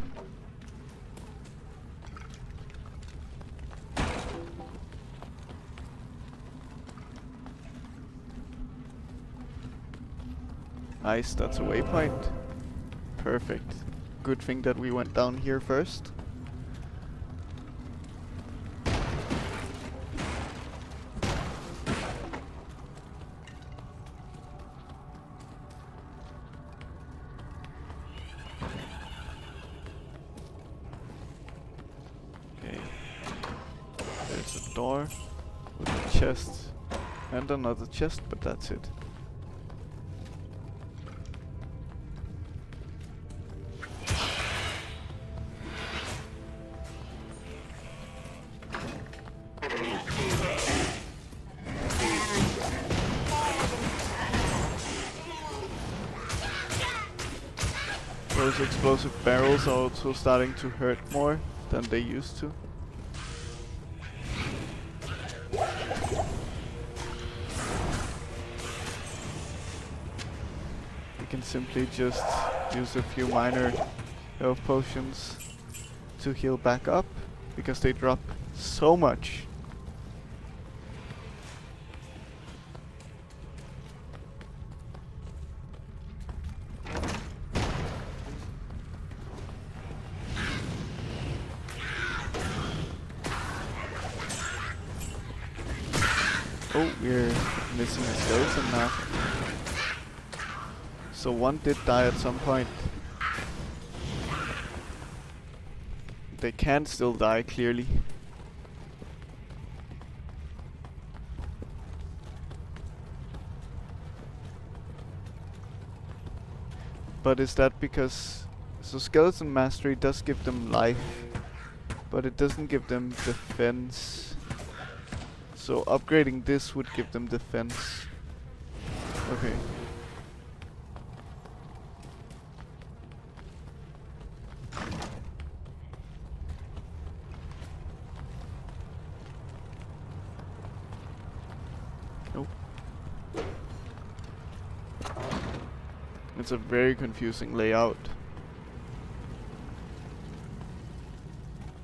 [SPEAKER 1] Nice, that's a waypoint. Perfect. Good thing that we went down here first. door with a chest and another chest, but that's it. Those explosive barrels are also starting to hurt more than they used to. You can simply just use a few minor health potions to heal back up, because they drop so much. Oh, we're missing a skeleton now. So one did die at some point. They can still die, clearly. But is that because... So skeleton mastery does give them life, but it doesn't give them defense. So upgrading this would give them defense. Okay. Nope. It's a very confusing layout.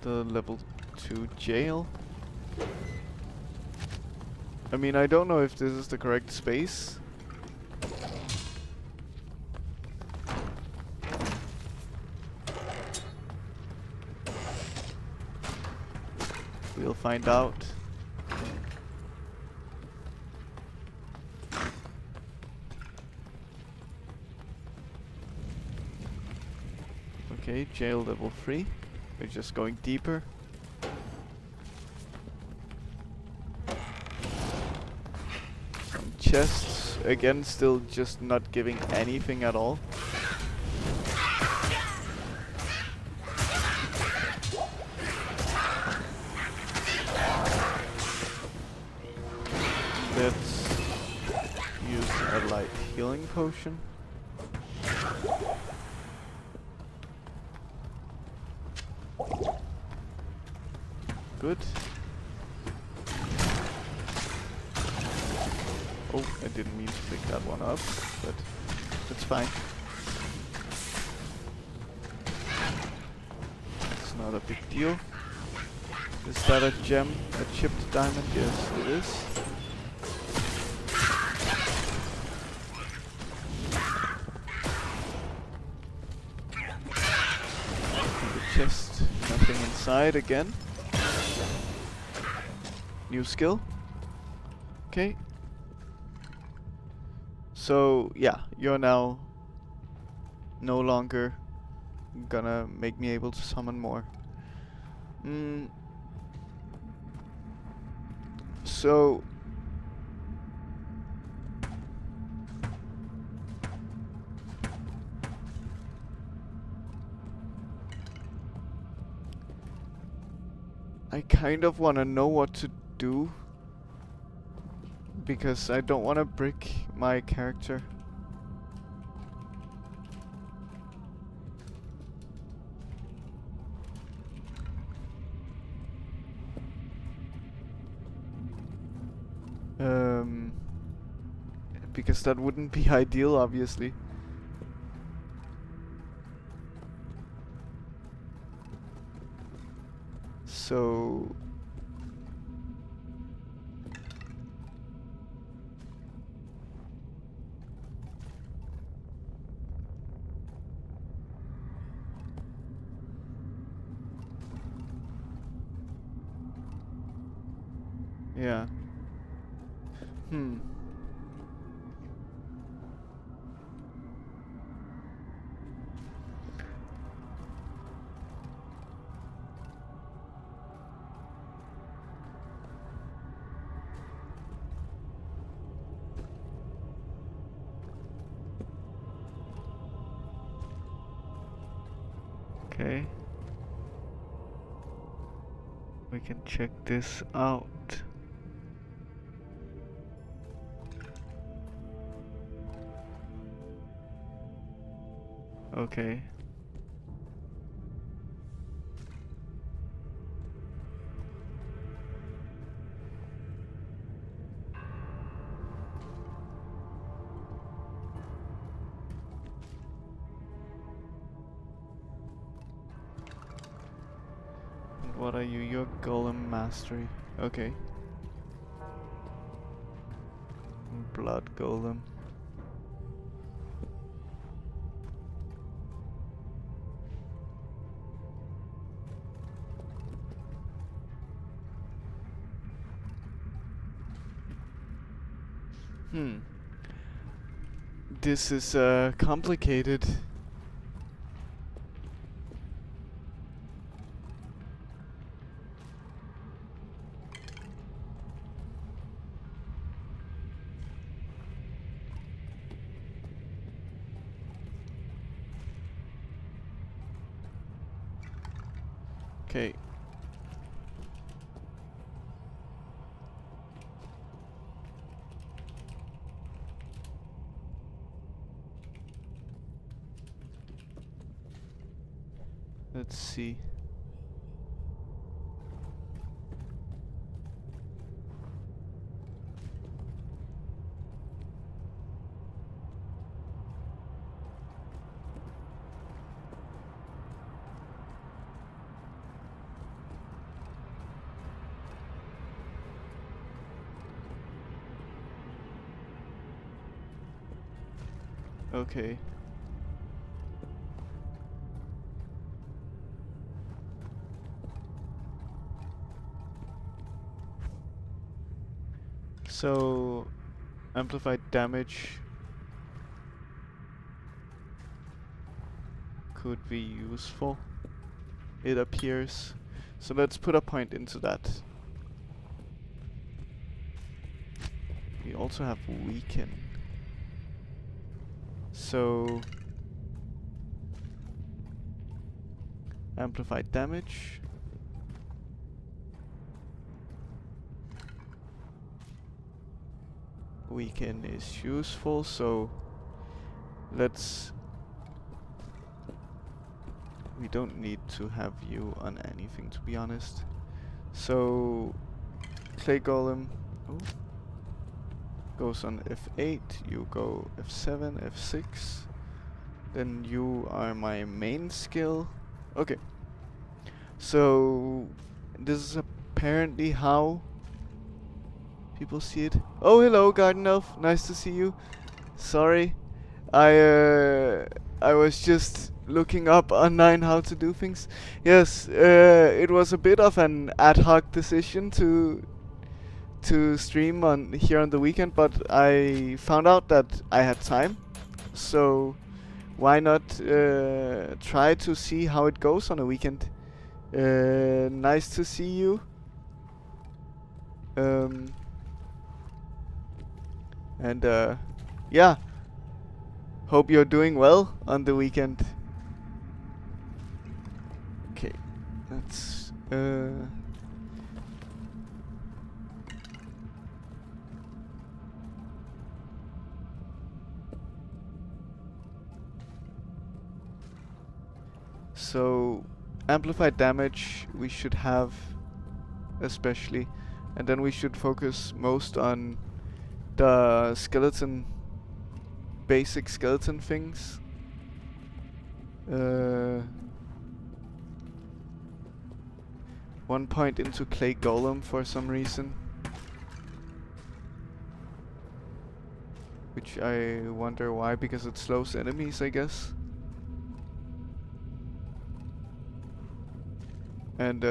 [SPEAKER 1] The level 2 jail. I mean, I don't know if this is the correct space. We'll find out. Okay, jail level 3. We're just going deeper. Chests, again, still just not giving anything at all. Let's use a light healing potion. Good. Oh, I didn't mean to pick that one up, but it's fine. It's not a big deal. Is that a gem? A chipped diamond? Yes, it is. And the chest, nothing inside again. New skill. Okay. So, yeah, you're now no longer gonna make me able to summon more. So... I kind of wanna know what to do, because I don't want to brick my character. Because that wouldn't be ideal, obviously. So... yeah. Okay. We can check this out. Okay. And what are you? Your golem mastery. Okay. Blood golem. This is complicated. Okay. Let's see. Okay. So, amplified damage could be useful, it appears. So let's put a point into that. We also have weaken. So, amplified damage. Weaken is useful, so let's... We don't need to have you on anything, to be honest. So, clay golem goes on F8, you go F7, F6. Then you are my main skill. Okay. So, this is apparently how people see it. Oh, hello, Garden Elf. Nice to see you. Sorry, I was just looking up online how to do things. Yes, it was a bit of an ad hoc decision to stream on here on the weekend, but I found out that I had time, so why not try to see how it goes on a weekend. Nice to see you. And yeah, hope you're doing well on the weekend. Okay, let's so amplified damage we should have especially, and then we should focus most on the skeleton, basic skeleton things. One point into clay golem for some reason, which I wonder why, because it slows enemies, I guess. And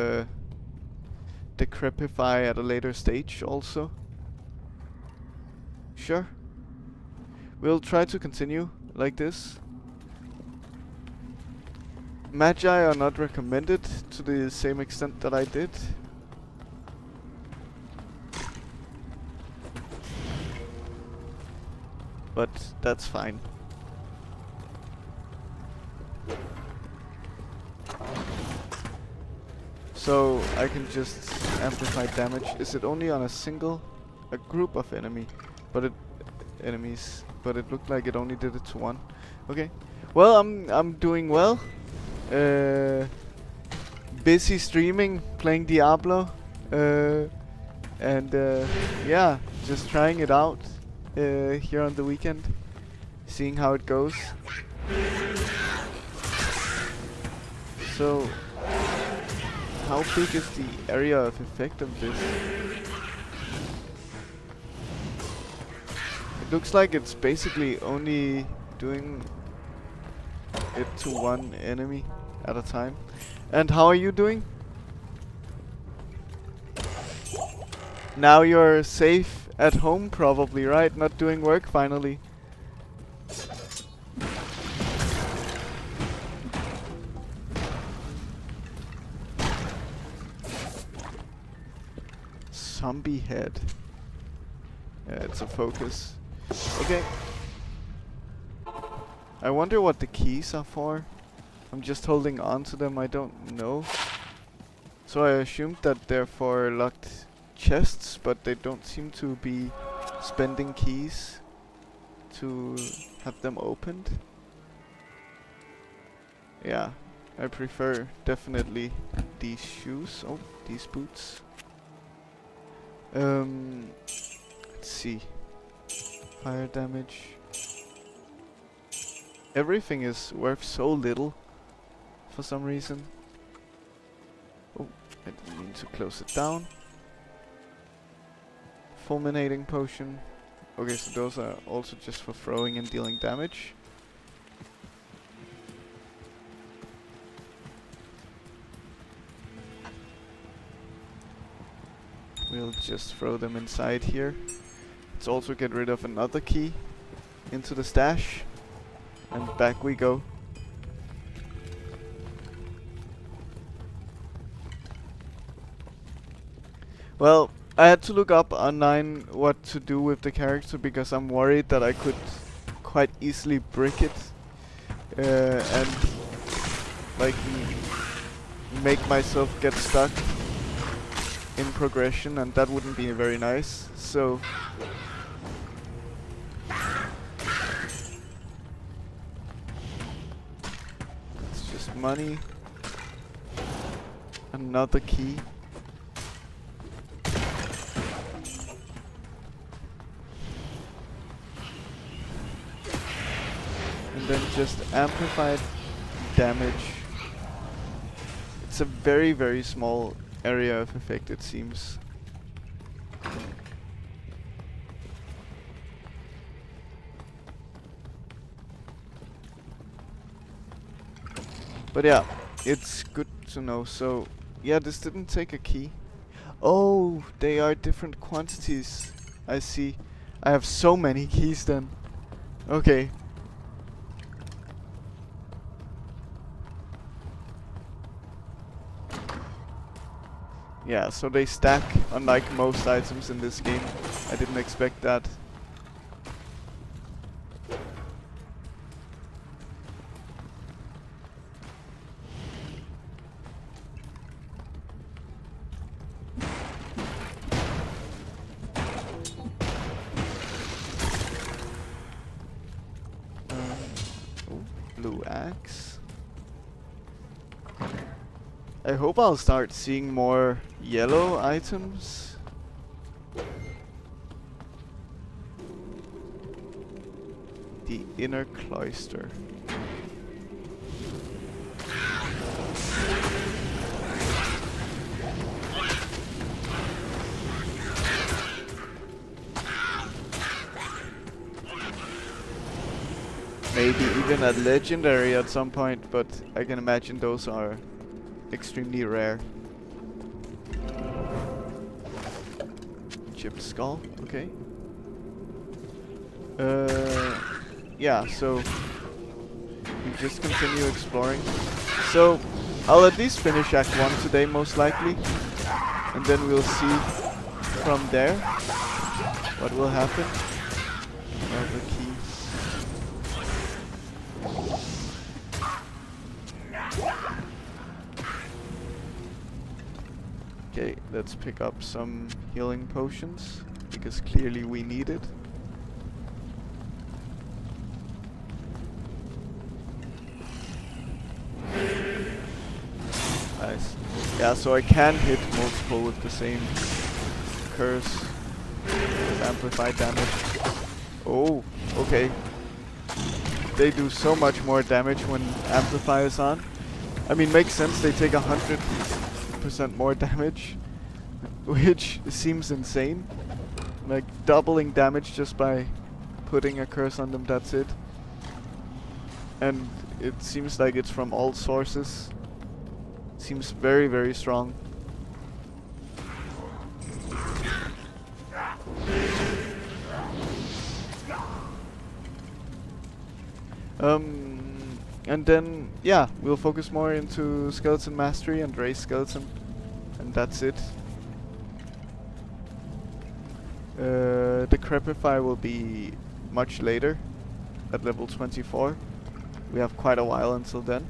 [SPEAKER 1] decrepify at a later stage also. Sure. We'll try to continue like this. Magi are not recommended to the same extent that I did. But that's fine. so I can just amplify damage. Is it only on a group of enemies? But it looked like it only did it to one. Okay. Well, I'm doing well. Busy streaming, playing Diablo, and yeah, just trying it out here on the weekend, seeing how it goes. So, how big is the area of effect of this? It looks like it's basically only doing it to one enemy at a time. And how are you doing? Now you're safe at home probably, right? Not doing work finally. Zombie head. Yeah, it's a focus. Okay. I wonder what the keys are for. I'm just holding on to them, I don't know. So I assumed that they're for locked chests, but they don't seem to be spending keys to have them opened. Yeah, I prefer definitely these shoes. Oh, these boots. Let's see. Fire damage. Everything is worth so little for some reason. Oh, I didn't mean to close it down. Fulminating potion. Okay, so those are also just for throwing and dealing damage. We'll just throw them inside here. Let's also get rid of another key into the stash. And back we go. Well, I had to look up online what to do with the character because I'm worried that I could quite easily brick it and like make myself get stuck in progression, and that wouldn't be very nice. So it's just money. Another key. And then just amplified damage. It's a very, very small area of effect, it seems. But yeah, it's good to know. So yeah, this didn't take a key. Oh, they are different quantities. I see. I have so many keys then. Okay. Yeah, so they stack, unlike most items in this game. I didn't expect that. Blue axe. I hope I'll start seeing more yellow items. The inner cloister. Maybe even a legendary at some point, but I can imagine those are extremely rare. Chipped skull, okay. Yeah, so we just continue exploring. So I'll at least finish Act 1 today, most likely, and then we'll see from there what will happen. Another key. Let's pick up some healing potions, because clearly we need it. Nice. Yeah, so I can hit multiple with the same curse with amplified damage. Oh, okay. They do so much more damage when Amplify is on. I mean, makes sense, they take 100% more damage, which seems insane. Like, doubling damage just by putting a curse on them, that's it. And it seems like it's from all sources. Seems very, very strong. And then, yeah, we'll focus more into Skeleton Mastery and Race Skeleton. And that's it. The Crepify will be much later, at level 24. We have quite a while until then.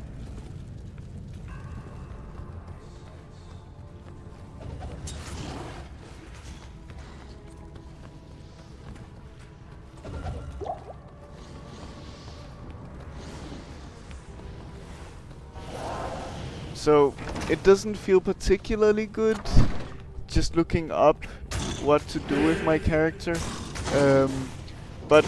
[SPEAKER 1] So, it doesn't feel particularly good just looking up what to do with my character. But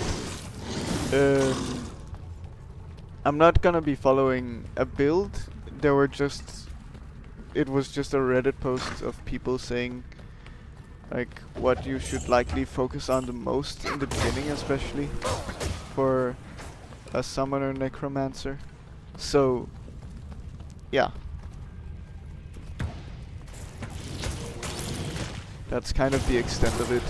[SPEAKER 1] I'm not gonna be following a build. It was just a Reddit post of people saying like what you should likely focus on the most in the beginning, especially for a summoner necromancer. So, yeah. That's kind of the extent of it.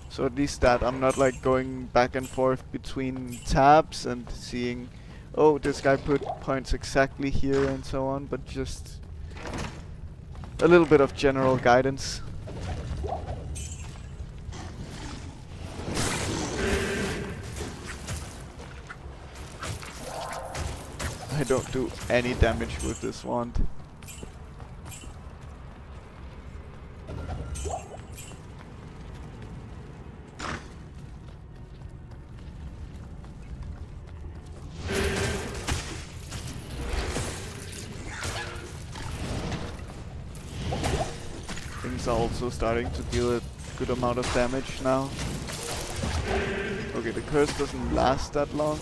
[SPEAKER 1] So at least that I'm not like going back and forth between tabs and seeing, oh, this guy put points exactly here and so on, but just a little bit of general guidance. I don't do any damage with this wand. Things are also starting to deal a good amount of damage now. Okay, the curse doesn't last that long.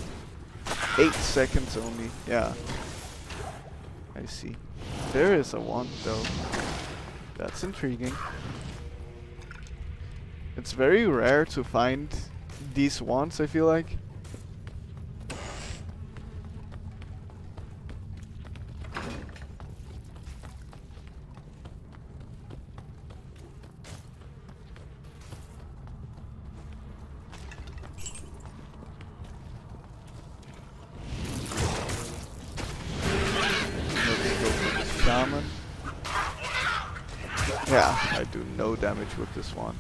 [SPEAKER 1] 8 seconds only, yeah. I see. There is a wand though. That's intriguing. It's very rare to find these wands, I feel like. Shaman. Yeah, I do no damage with this wand.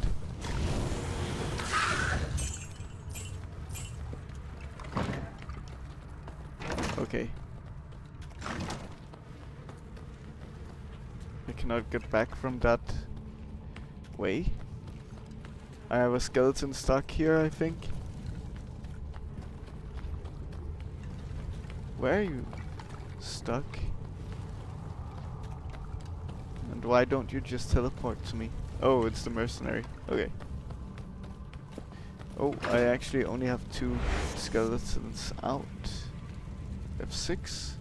[SPEAKER 1] Okay. I cannot get back from that way. I have a skeleton stuck here, I think. Where are you stuck? And why don't you just teleport to me? Oh, it's the mercenary. Okay. Oh, I actually only have 2 skeletons out. F6.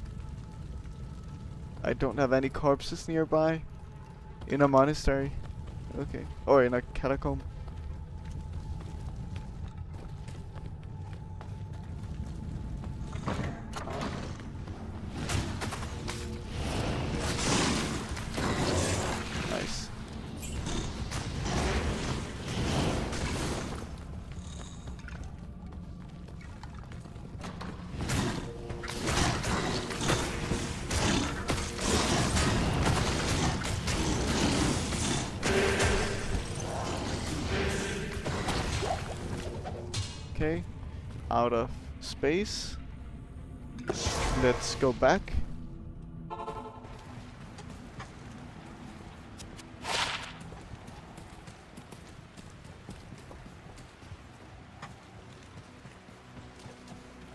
[SPEAKER 1] I don't have any corpses nearby. In a monastery. Okay. Or in a catacomb. Nice. Okay, out of space. Let's go back.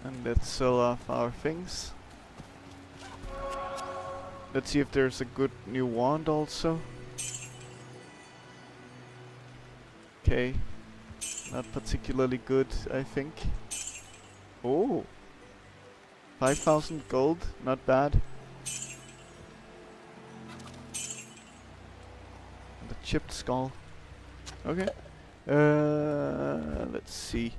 [SPEAKER 1] And let's sell off our things. Let's see if there's a good new wand also. Okay. Not particularly good, I think. Oh! 5,000 gold, not bad. And a chipped skull. Okay. Let's see.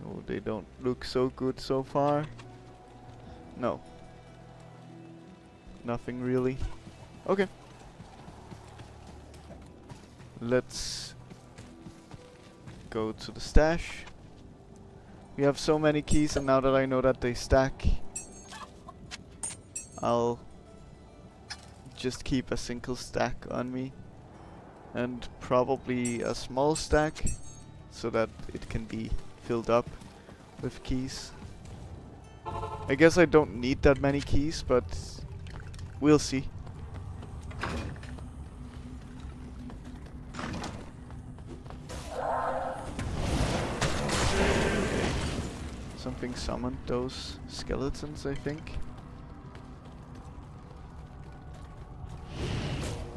[SPEAKER 1] Oh, they don't look so good so far. No. Nothing really. Okay. Let's go to the stash. We have so many keys, and now that I know that they stack, I'll just keep a single stack on me. And probably a small stack, so that it can be filled up with keys. I guess I don't need that many keys, but we'll see. Something summoned those skeletons, I think.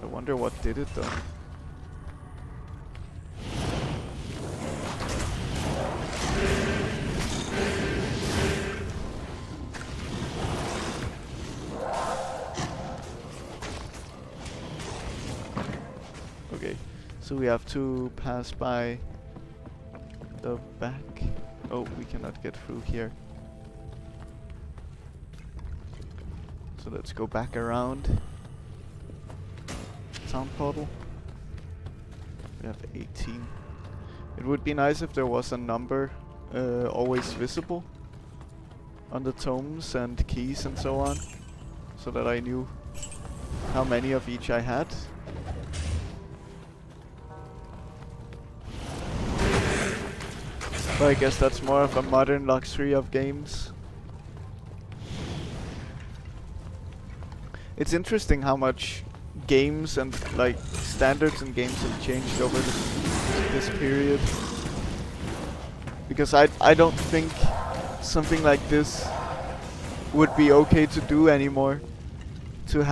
[SPEAKER 1] I wonder what did it though. Okay, so we have to pass by the back. Oh, we cannot get through here. So let's go back around. Town portal. We have 18. It would be nice if there was a number always visible on the tomes and keys and so on, so that I knew how many of each I had. But I guess that's more of a modern luxury of games. It's interesting how much games and like standards in games have changed over this period. Because I don't think something like this would be okay to do anymore. To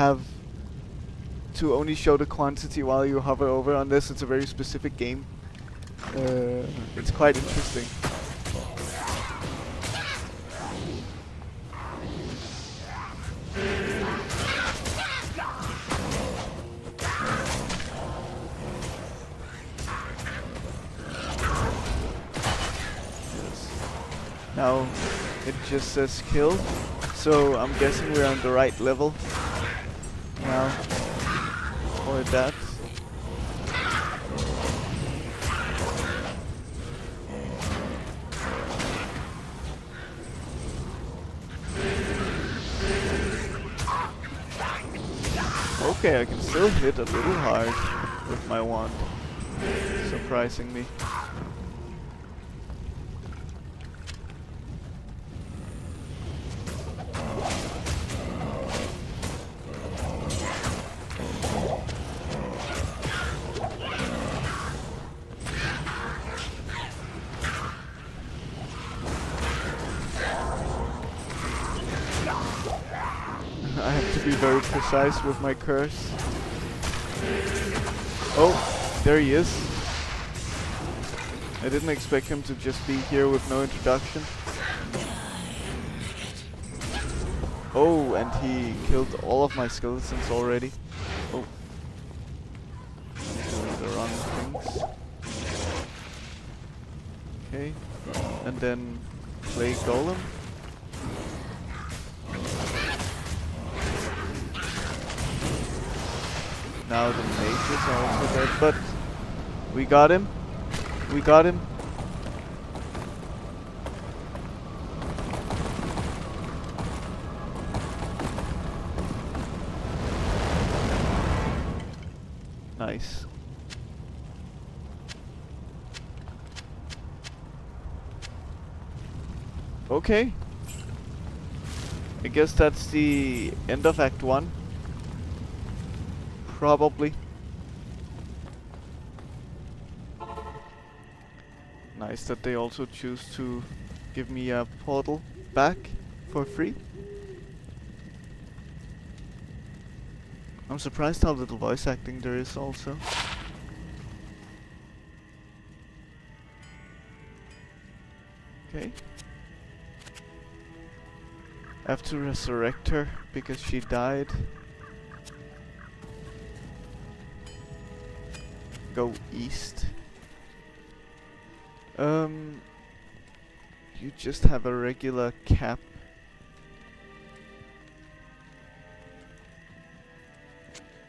[SPEAKER 1] only show the quantity while you hover over, unless it's a very specific game. It's quite interesting. Now it just says kill, so I'm guessing we're on the right level now for that. Okay, I can still hit a little hard with my wand, surprisingly. I have to be very precise with my curse. Oh, there he is. I didn't expect him to just be here with no introduction. Oh, and he killed all of my skeletons already. Oh. Doing the wrong things. Okay. And then play golem. Now the mages are also dead, but we got him. We got him. Nice. Okay. I guess that's the end of Act 1. Probably. Nice that they also choose to give me a portal back for free. I'm surprised how little voice acting there is also. Okay. I have to resurrect her because she died. Go east. You just have a regular cap.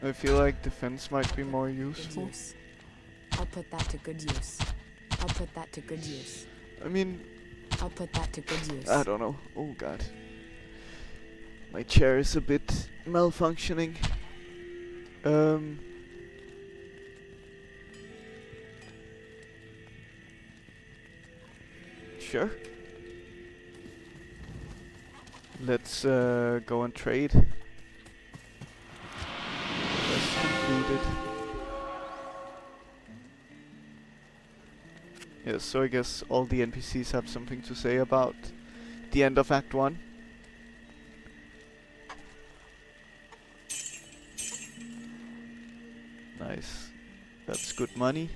[SPEAKER 1] I feel like defense might be more useful.
[SPEAKER 2] Use. I'll put that to good use. I'll put that to good use.
[SPEAKER 1] I mean,
[SPEAKER 2] I'll put that to good use.
[SPEAKER 1] I don't know. Oh god. My chair is a bit malfunctioning. Sure. Let's go and trade. Quest completed. Yes, so I guess all the NPCs have something to say about the end of Act 1. Nice. That's good money.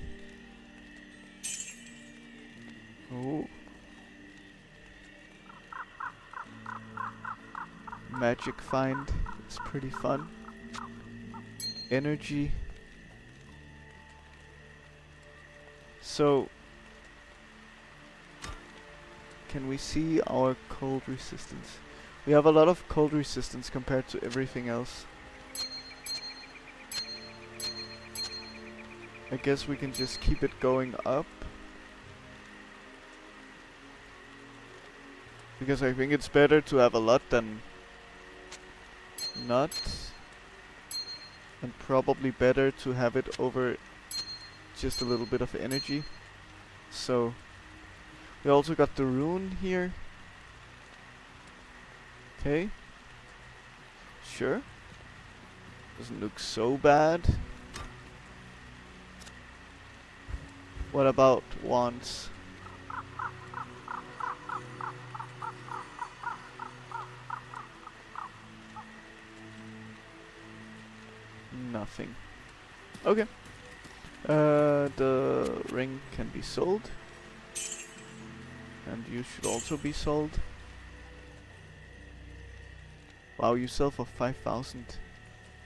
[SPEAKER 1] Oh. Magic find is pretty fun. Energy. So, can we see our cold resistance? We have a lot of cold resistance compared to everything else. I guess we can just keep it going up. Because I think it's better to have a lot than not. And probably better to have it over just a little bit of energy. So, we also got the rune here. Okay. Sure. Doesn't look so bad. What about wands? Nothing. Okay. The ring can be sold. And you should also be sold. Wow, you sell for 5,000.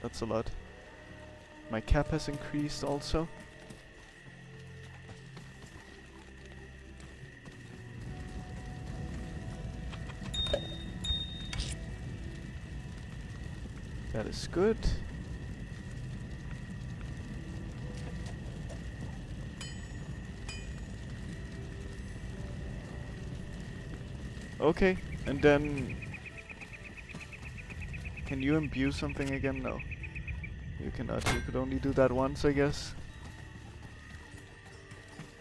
[SPEAKER 1] That's a lot. My cap has increased also. That is good. Okay, and then can you imbue something again? No, you cannot. You could only do that once, I guess.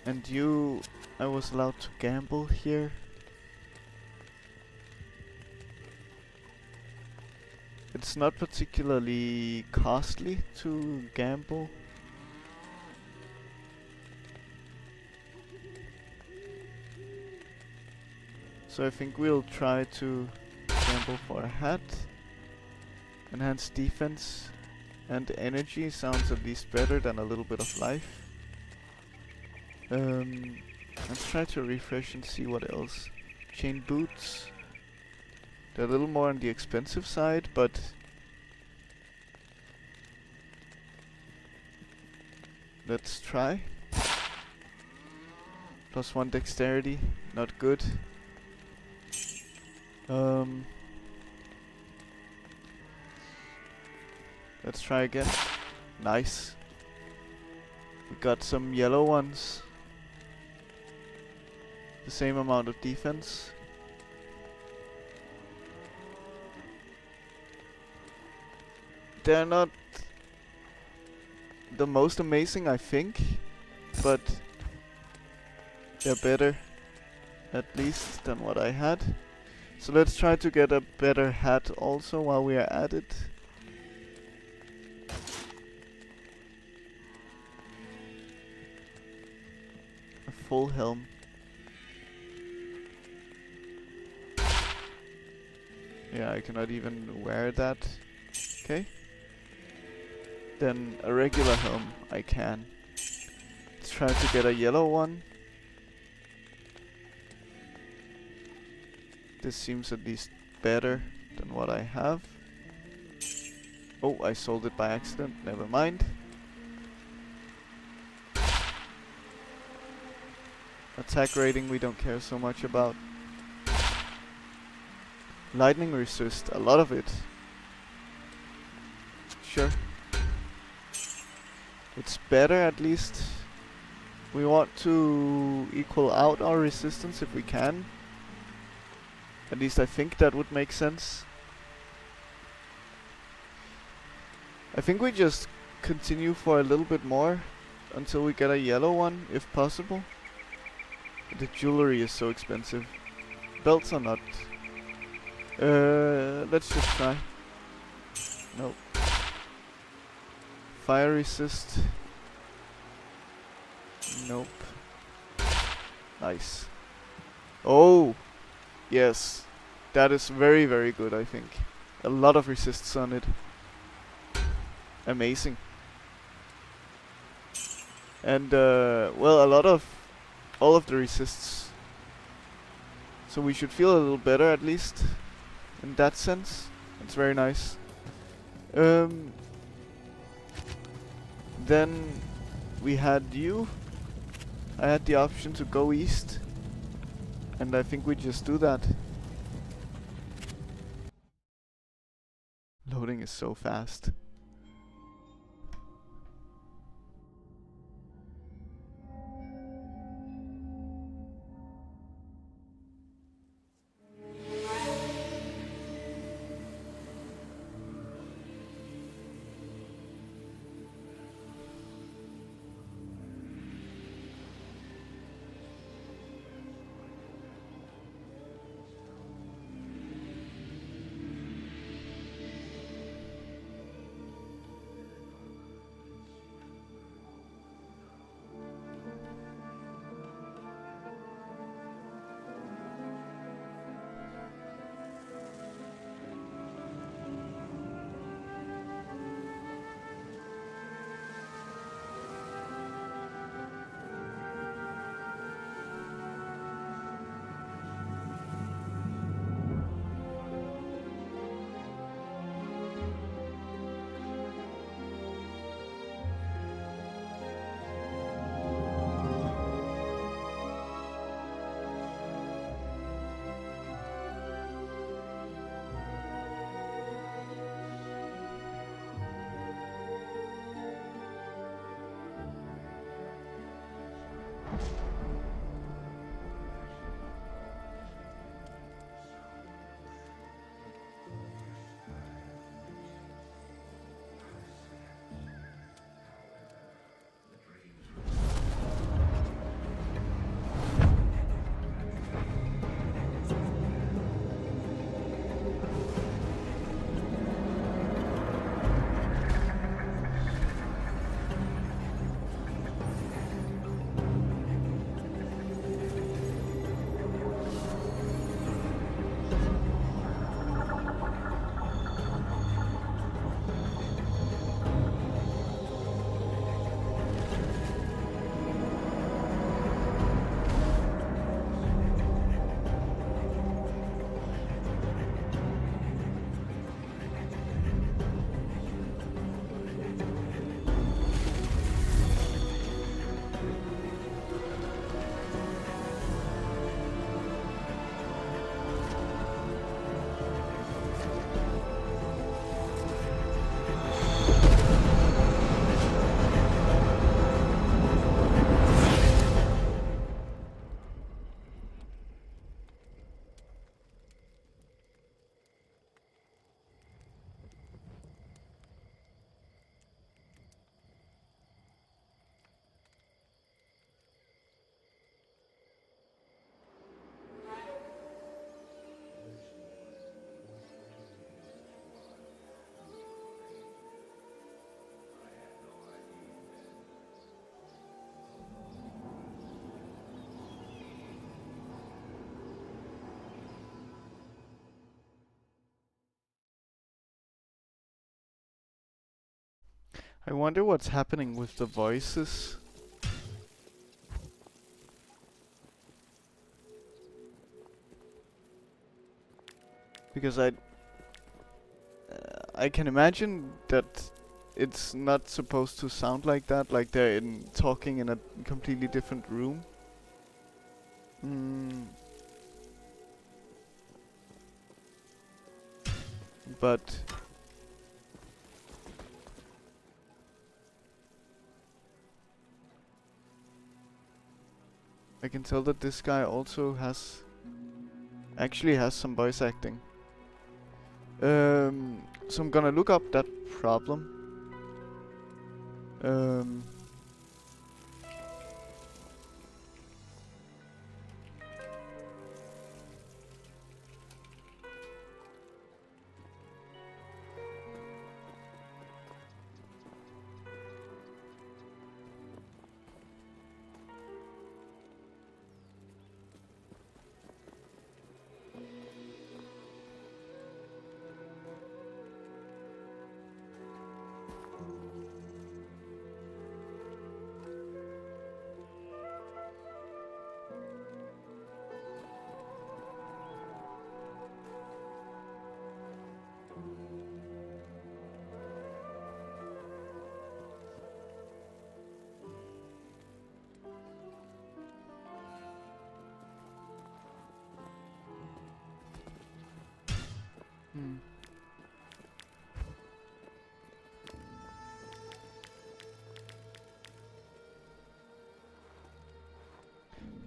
[SPEAKER 1] And you, I was allowed to gamble here. It's not particularly costly to gamble. So I think we'll try to gamble for a hat. Enhanced defense and energy sounds at least better than a little bit of life. Let's try to refresh and see what else. Chain boots. They're a little more on the expensive side, but let's try. +1 dexterity, not good. Let's try again. Nice. We got some yellow ones. The same amount of defense. They're not the most amazing, I think, but they're better, at least, than what I had. So let's try to get a better hat also while we are at it. A full helm. Yeah, I cannot even wear that. Okay. Then a regular helm I can. Let's try to get a yellow one. This seems at least better than what I have. Oh, I sold it by accident. Never mind. Attack rating we don't care so much about. Lightning resist, a lot of it. Sure. It's better at least. We want to equal out our resistance if we can. At least I think that would make sense. I think we just continue for a little bit more until we get a yellow one, if possible. The jewelry is so expensive. Belts are not. Let's just try. Nope. Fire resist. Nope. Nice. Oh! Yes. That is very, very good, I think. A lot of resists on it. Amazing. And, well, all of the resists. So we should feel a little better, at least. In that sense. It's very nice. Then we had you. I had the option to go east. And I think we just do that. Loading is so fast. I wonder what's happening with the voices. Because I can imagine that it's not supposed to sound like that, like they're talking in a completely different room. But I can tell that this guy also actually has some voice acting. So I'm gonna look up that problem.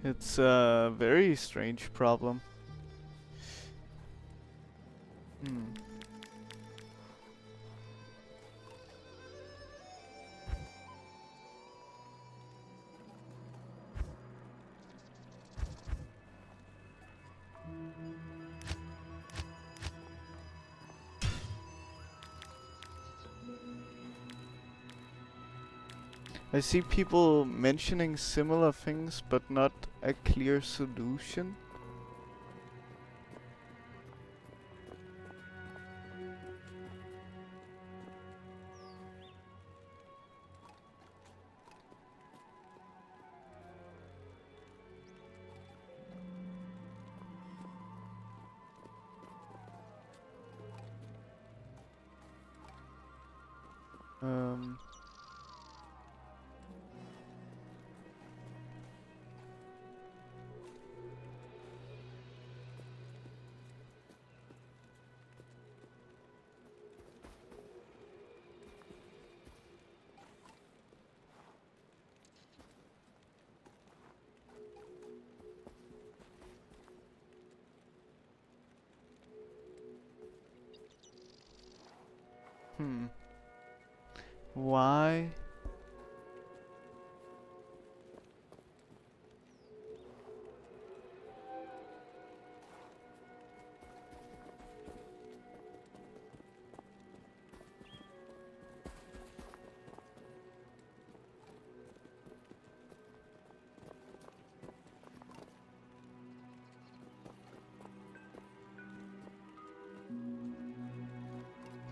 [SPEAKER 1] It's a very strange problem. I see people mentioning similar things, but not a clear solution. Why?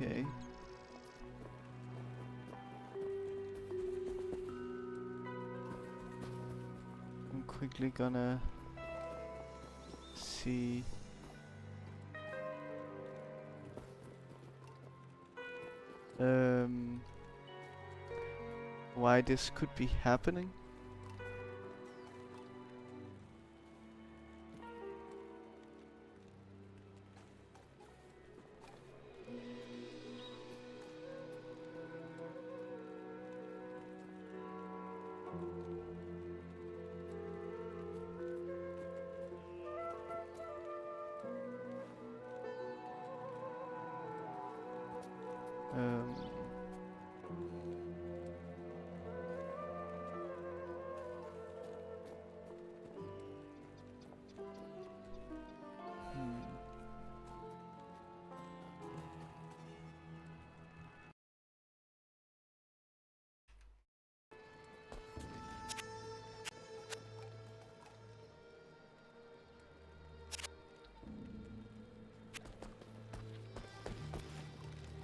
[SPEAKER 1] Okay. I'm quickly gonna see why this could be happening.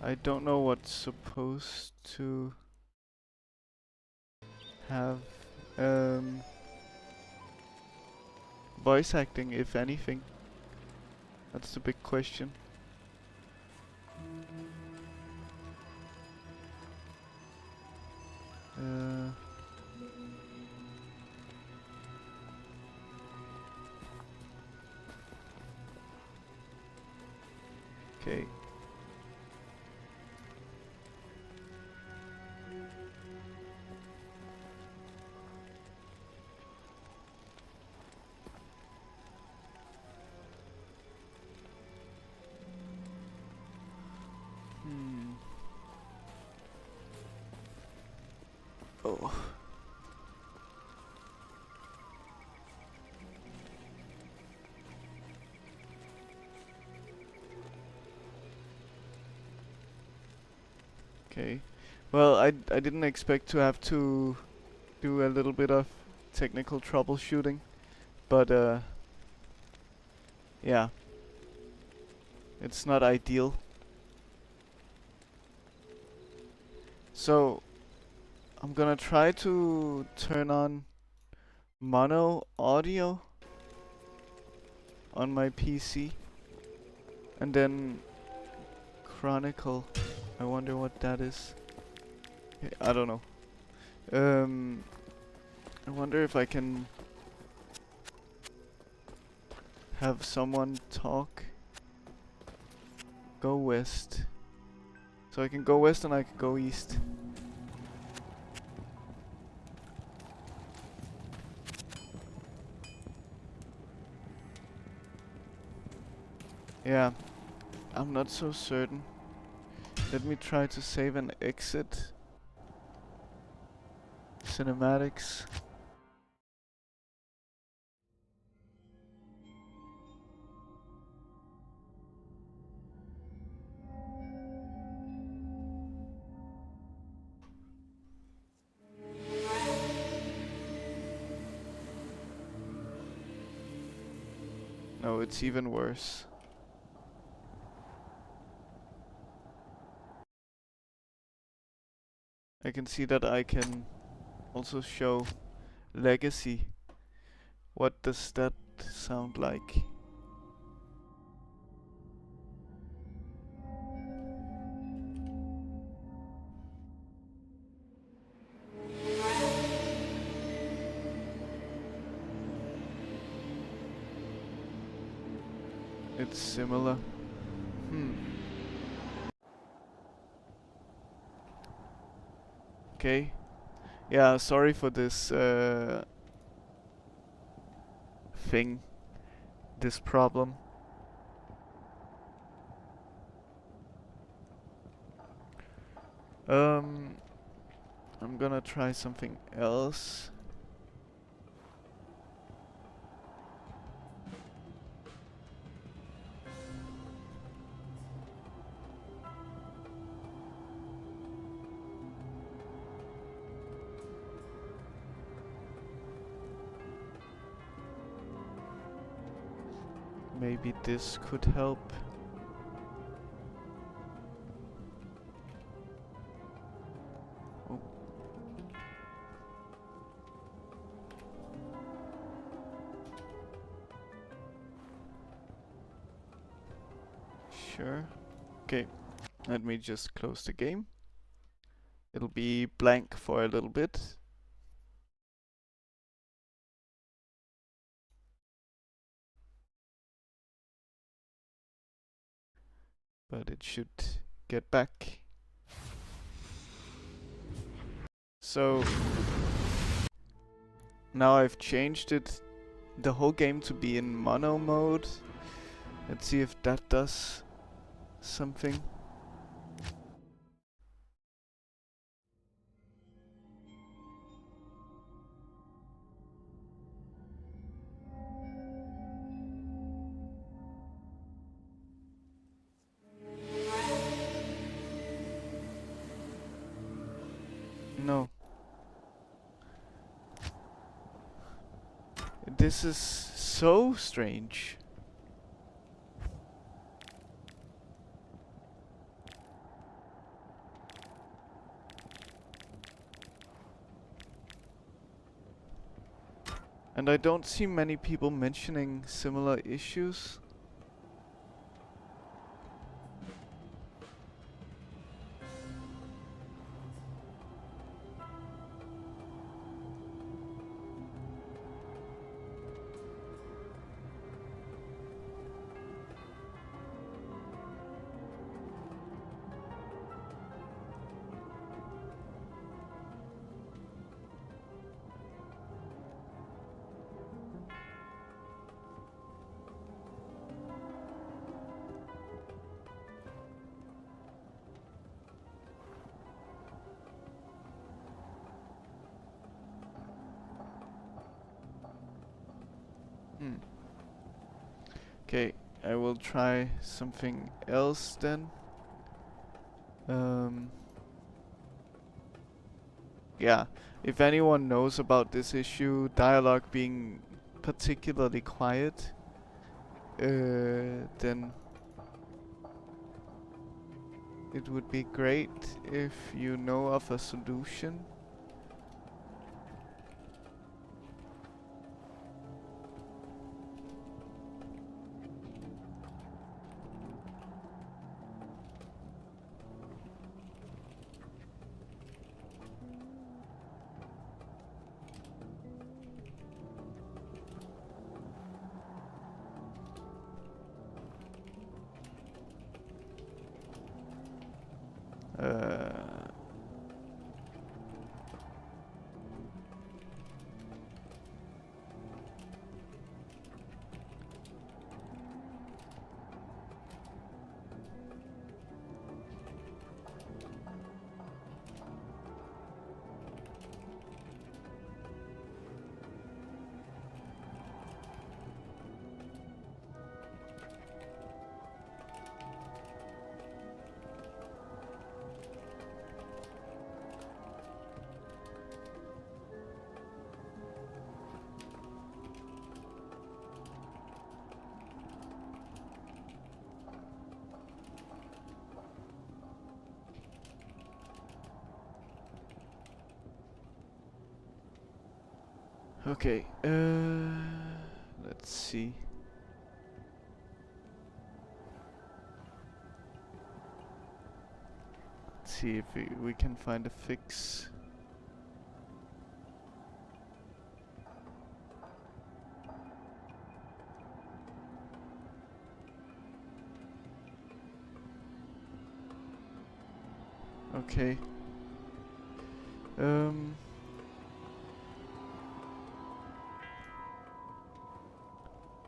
[SPEAKER 1] I don't know what's supposed to have um, voice acting, if anything? That's the big question. Okay. Oh. Okay. Well, I didn't expect to have to do a little bit of technical troubleshooting, but yeah, it's not ideal. So I'm gonna try to turn on mono audio on my PC and then Chronicle. I wonder what that is. I don't know. I wonder if I can have someone talk. Go west. So I can go west and I can go east. Yeah, I'm not so certain. Let me try to save and exit. Cinematics. No, it's even worse. I can see that I can also show legacy. What does that sound like? It's similar. Okay. Yeah, sorry for this thing. This problem. I'm gonna try something else. Maybe this could help. Oh. Sure. Okay, let me just close the game. It'll be blank for a little bit. But it should get back. So now I've changed it, the whole game to be in mono mode. Let's see if that does something. No. This is so strange. And I don't see many people mentioning similar issues. Okay, I will try something else then. Yeah, if anyone knows about this issue, dialogue being particularly quiet, then it would be great if you know of a solution. Okay, let's see. Let's see if we can find a fix. Okay.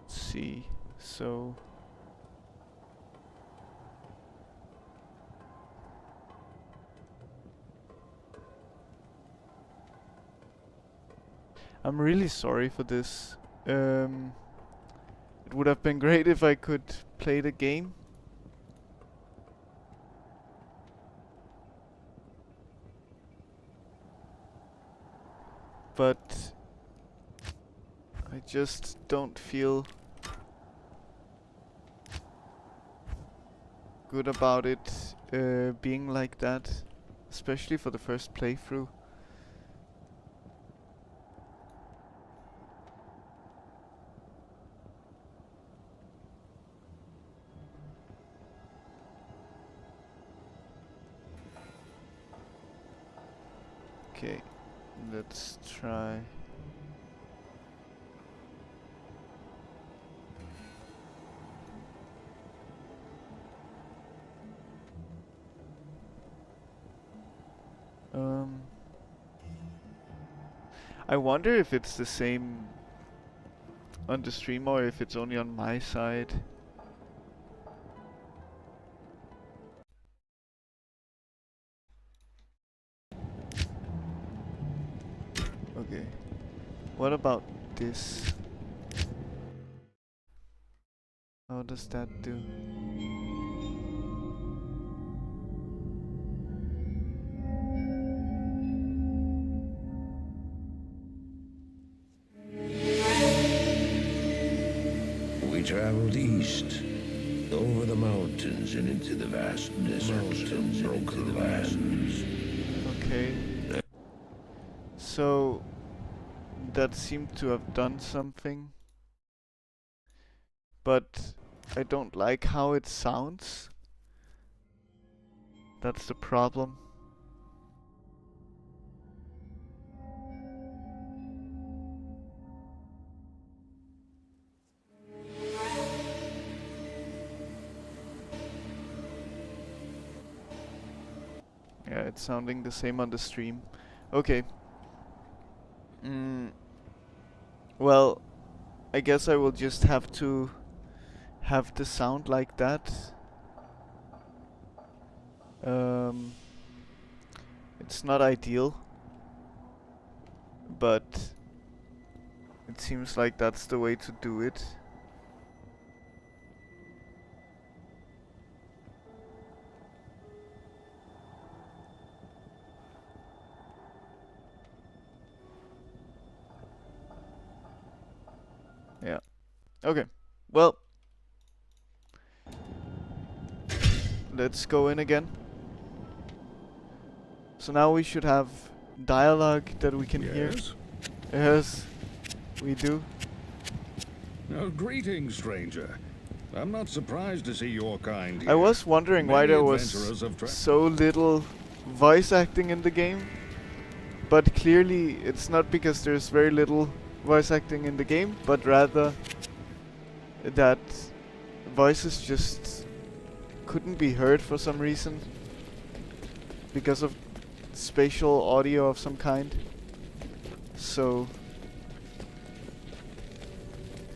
[SPEAKER 1] Let's see. So I'm really sorry for this. It would have been great if I could play the game. But I just don't feel good about it being like that, especially for the first playthrough. Okay, let's try. I wonder if it's the same on the stream or if it's only on my side. Okay. What about this? How does that do?
[SPEAKER 3] We traveled east, over the mountains and into the vast deserts and broken lands.
[SPEAKER 1] Okay. So that seemed to have done something, but I don't like how it sounds. That's the problem. Yeah, it's sounding the same on the stream. Okay. Well, I guess I will just have to have the sound like that. It's not ideal, but it seems like that's the way to do it. Yeah. Okay. Well, let's go in again. So now we should have dialogue that we can hear. Yes, we do.
[SPEAKER 4] Oh, greetings, stranger. I'm not surprised to see your kind here.
[SPEAKER 1] I was wondering why
[SPEAKER 4] Many
[SPEAKER 1] there was
[SPEAKER 4] adventurers have
[SPEAKER 1] so little voice acting in the game, but clearly it's not because there's very little voice acting in the game, but rather that voices just couldn't be heard for some reason because of spatial audio of some kind. So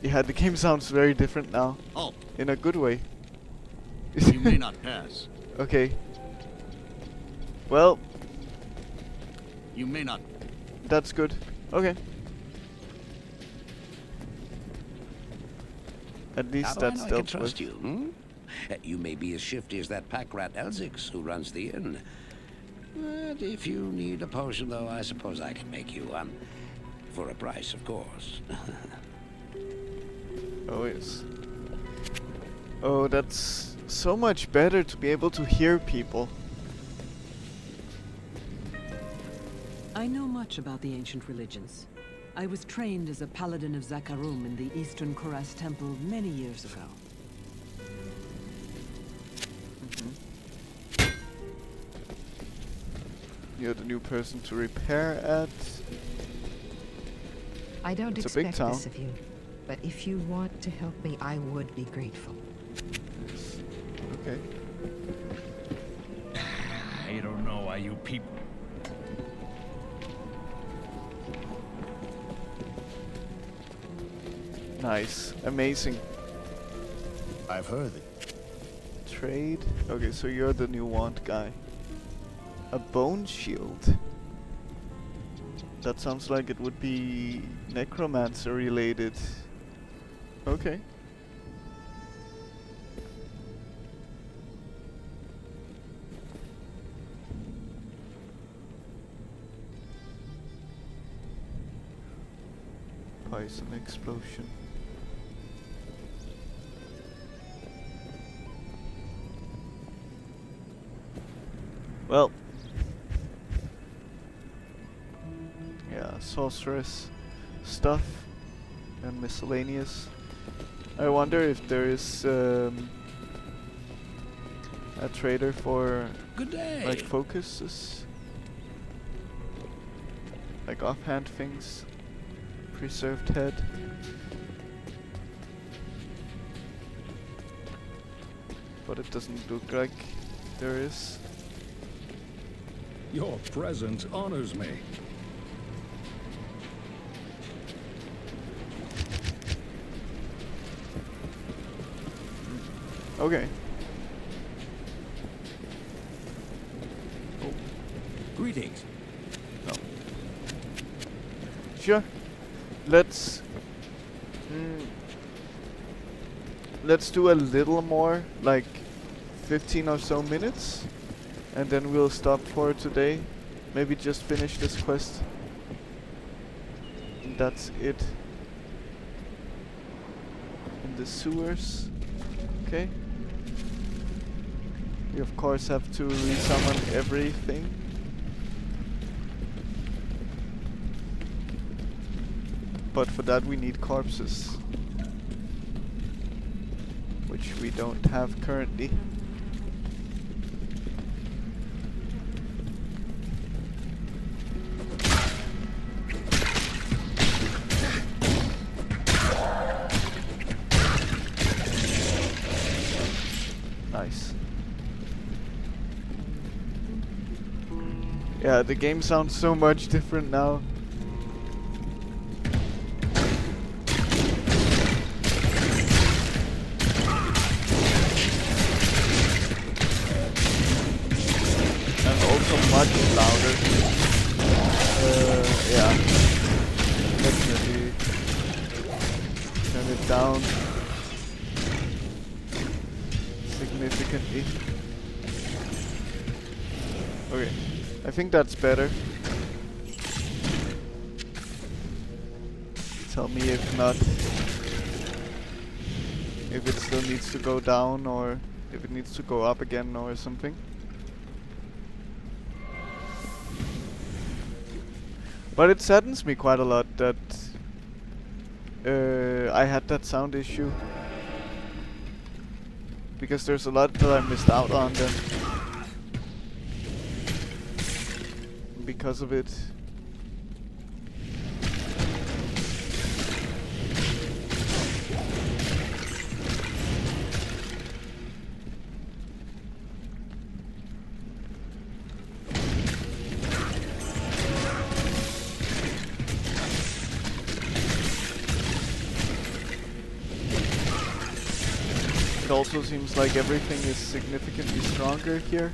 [SPEAKER 1] yeah, the game sounds very different now.
[SPEAKER 5] Oh,
[SPEAKER 1] In a good way.
[SPEAKER 5] you may not pass.
[SPEAKER 1] Okay. Well,
[SPEAKER 5] You may not.
[SPEAKER 1] that's good. Okay. At least
[SPEAKER 3] How do I
[SPEAKER 1] that's
[SPEAKER 3] know I can
[SPEAKER 1] dealt
[SPEAKER 3] trust
[SPEAKER 1] with.
[SPEAKER 3] you, hmm? You may be as shifty as that pack rat Elzix who runs the inn. But if you need a potion, though, I suppose I can make you one. For a price, of course.
[SPEAKER 1] Oh yes. Oh, that's so much better to be able to hear people.
[SPEAKER 6] I know much about the ancient religions. I was trained as a paladin of Zakarum in the Eastern Koras Temple many years ago.
[SPEAKER 1] You're the new person to repair at.
[SPEAKER 7] I don't
[SPEAKER 1] It's a big
[SPEAKER 7] expect this
[SPEAKER 1] town.
[SPEAKER 7] of you, but if you want to help me, I would be grateful.
[SPEAKER 1] Yes. Okay.
[SPEAKER 4] I don't know why you people...
[SPEAKER 1] Nice. Amazing.
[SPEAKER 5] I've heard that.
[SPEAKER 1] Trade. Okay, so you're the new want guy. A bone shield. That sounds like it would be necromancer related. Okay. Poison explosion. Well. Yeah, sorceress stuff and miscellaneous. I wonder if there is a trader for
[SPEAKER 3] Good day.
[SPEAKER 1] like focuses, like offhand things. Preserved head. But it doesn't look like there is.
[SPEAKER 4] Your presence honors me.
[SPEAKER 1] Okay.
[SPEAKER 5] Greetings.
[SPEAKER 1] No. Sure. Let's do a little more, like 15 or so minutes, and then we'll stop for today. Maybe just finish this quest. And that's it. In the sewers. Okay. We of course have to resummon everything. But for that we need corpses, which we don't have currently. Nice. Yeah, the game sounds so much different now. Much louder. Yeah. Definitely turn it down significantly. Okay, I think that's better. Tell me if not, if it still needs to go down or if it needs to go up again or something. But it saddens me quite a lot that I had that sound issue, because there's a lot that I missed out on then because of it. It also seems like everything is significantly stronger here.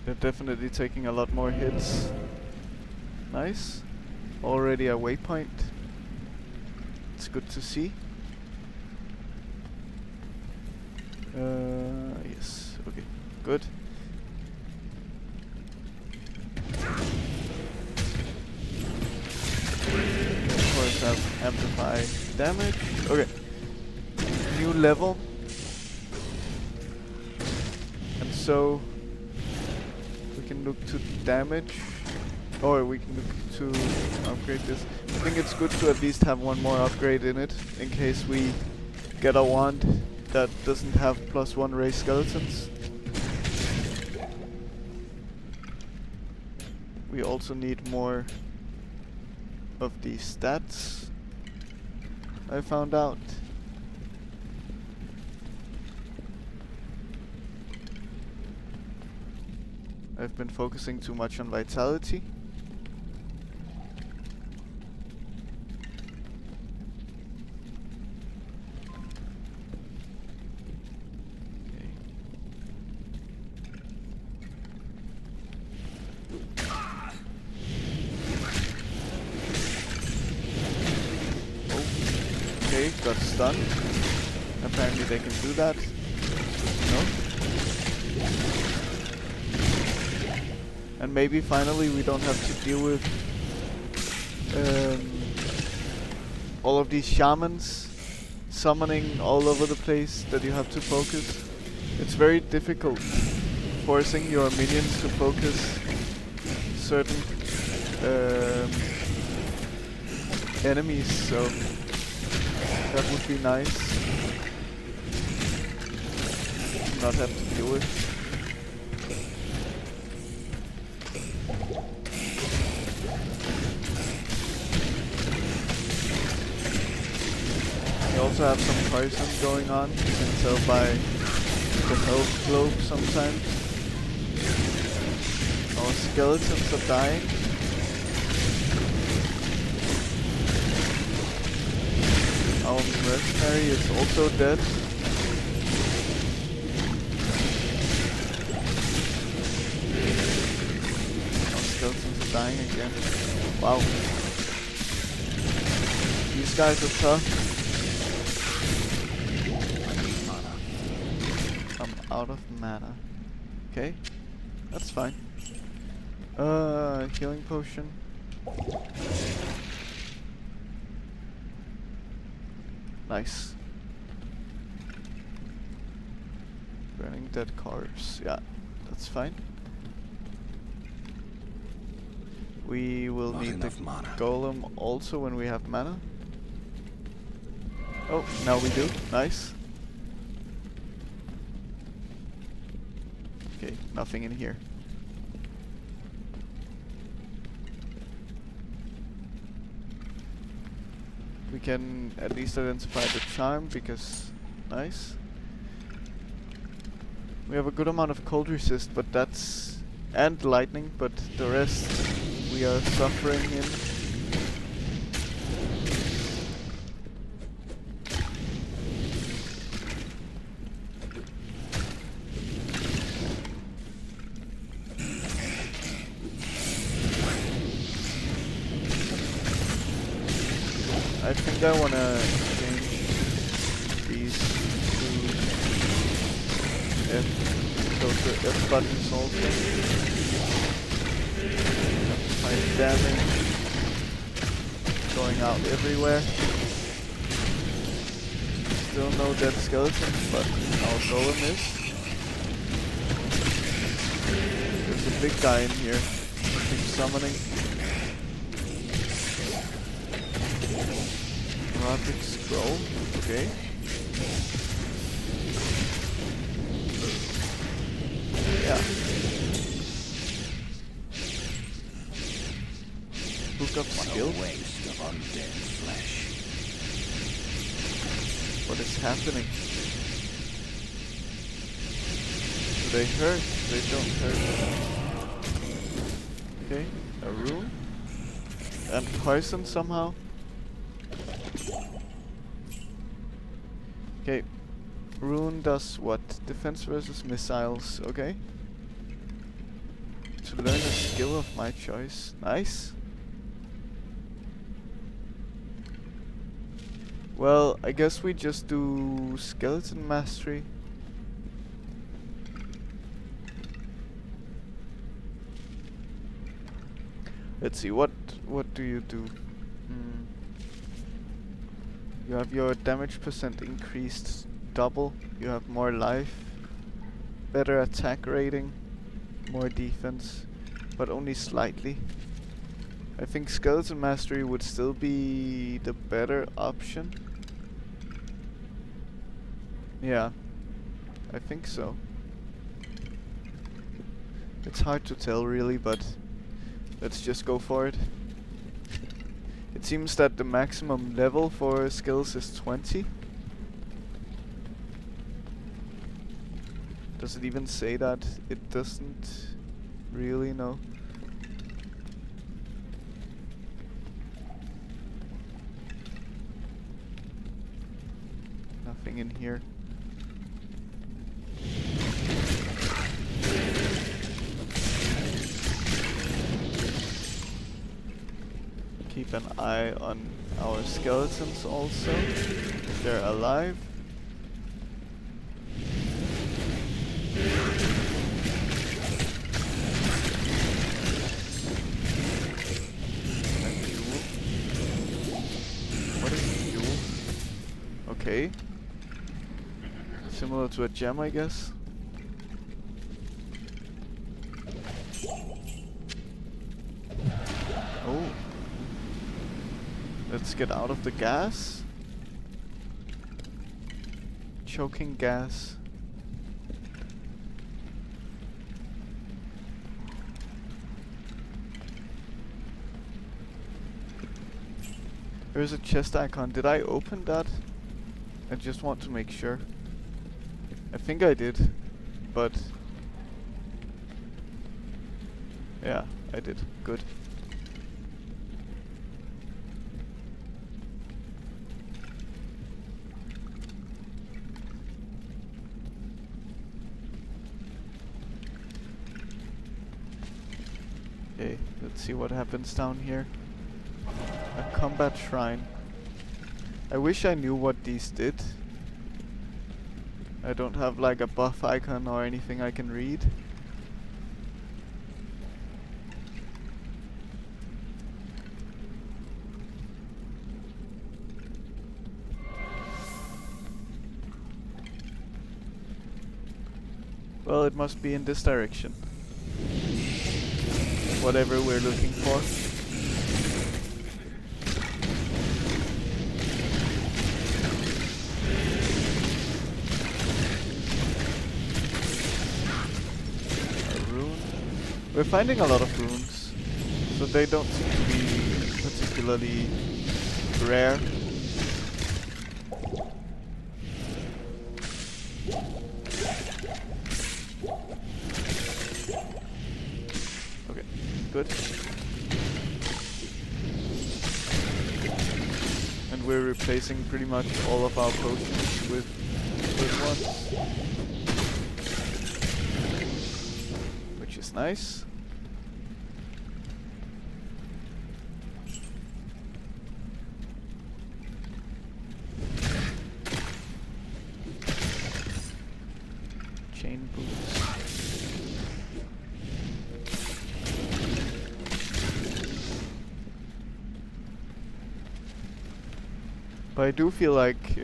[SPEAKER 1] They're definitely taking a lot more hits. Nice. Already a waypoint. It's good to see. Yes. Okay. Good. Have amplify damage. Okay. New level. And so we can look to damage, or we can look to upgrade this. I think it's good to at least have one more upgrade in it in case we get a wand that doesn't have +1 raised skeletons. We also need more of these stats, I found out. I've been focusing too much on vitality. Okay, got stunned. Apparently they can do that. No? And maybe finally we don't have to deal with all of these shamans summoning all over the place that you have to focus. It's very difficult forcing your minions to focus certain enemies, so that would be nice to not have to deal with. We also have some poison going on, you can tell by the health globe sometimes. Our skeletons are dying. Our mercenary is also dead. Our skeletons are dying again. Wow. These guys are tough. I'm out of mana. Okay, that's fine. Healing potion. Nice. Burning dead corpse. Yeah, that's fine. We will
[SPEAKER 4] Not
[SPEAKER 1] need the
[SPEAKER 4] enough mana.
[SPEAKER 1] golem also when we have mana. Oh, now we do. Nice. Okay, nothing in here. We can at least identify the charm because nice. We have a good amount of cold resist, but that's and lightning, but the rest we are suffering in. I think I wanna change these to F, those are F buttons also. My damage going out everywhere. Still no dead skeletons, but our golem is. There's a big guy in here. Keep summoning. Erotic scroll, okay. Yeah. Book of skill.
[SPEAKER 3] Waste of undead flesh.
[SPEAKER 1] What is happening? Do they hurt? They don't hurt. Okay, a rune. And poison somehow. Okay, rune does what? Defense versus missiles, okay. To learn a skill of my choice. Nice. Well, I guess we just do skeleton mastery. Let's see, what do you do? You have your damage percent increased double, you have more life, better attack rating, more defense, but only slightly. I think skeleton mastery would still be the better option. Yeah, I think so. It's hard to tell really, but let's just go for it. It seems that the maximum level for skills is 20. Does it even say that? It doesn't really, no. Nothing in here. Keep an eye on our skeletons also. They're alive. What is fuel? Okay. Similar to a gem, I guess. Oh. Let's get out of the gas. Choking gas. There's a chest icon. Did I open that? I just want to make sure. I think I did, but yeah, I did. Good. Okay, let's see what happens down here. A combat shrine. I wish I knew what these did. I don't have like a buff icon or anything I can read. Well, it must be in this direction. whatever we're looking for. A rune. We're finding a lot of runes, so they don't seem to be particularly rare. Okay, good. And we're replacing pretty much all of our potions with good ones, which is nice. Chain boots. But I do feel like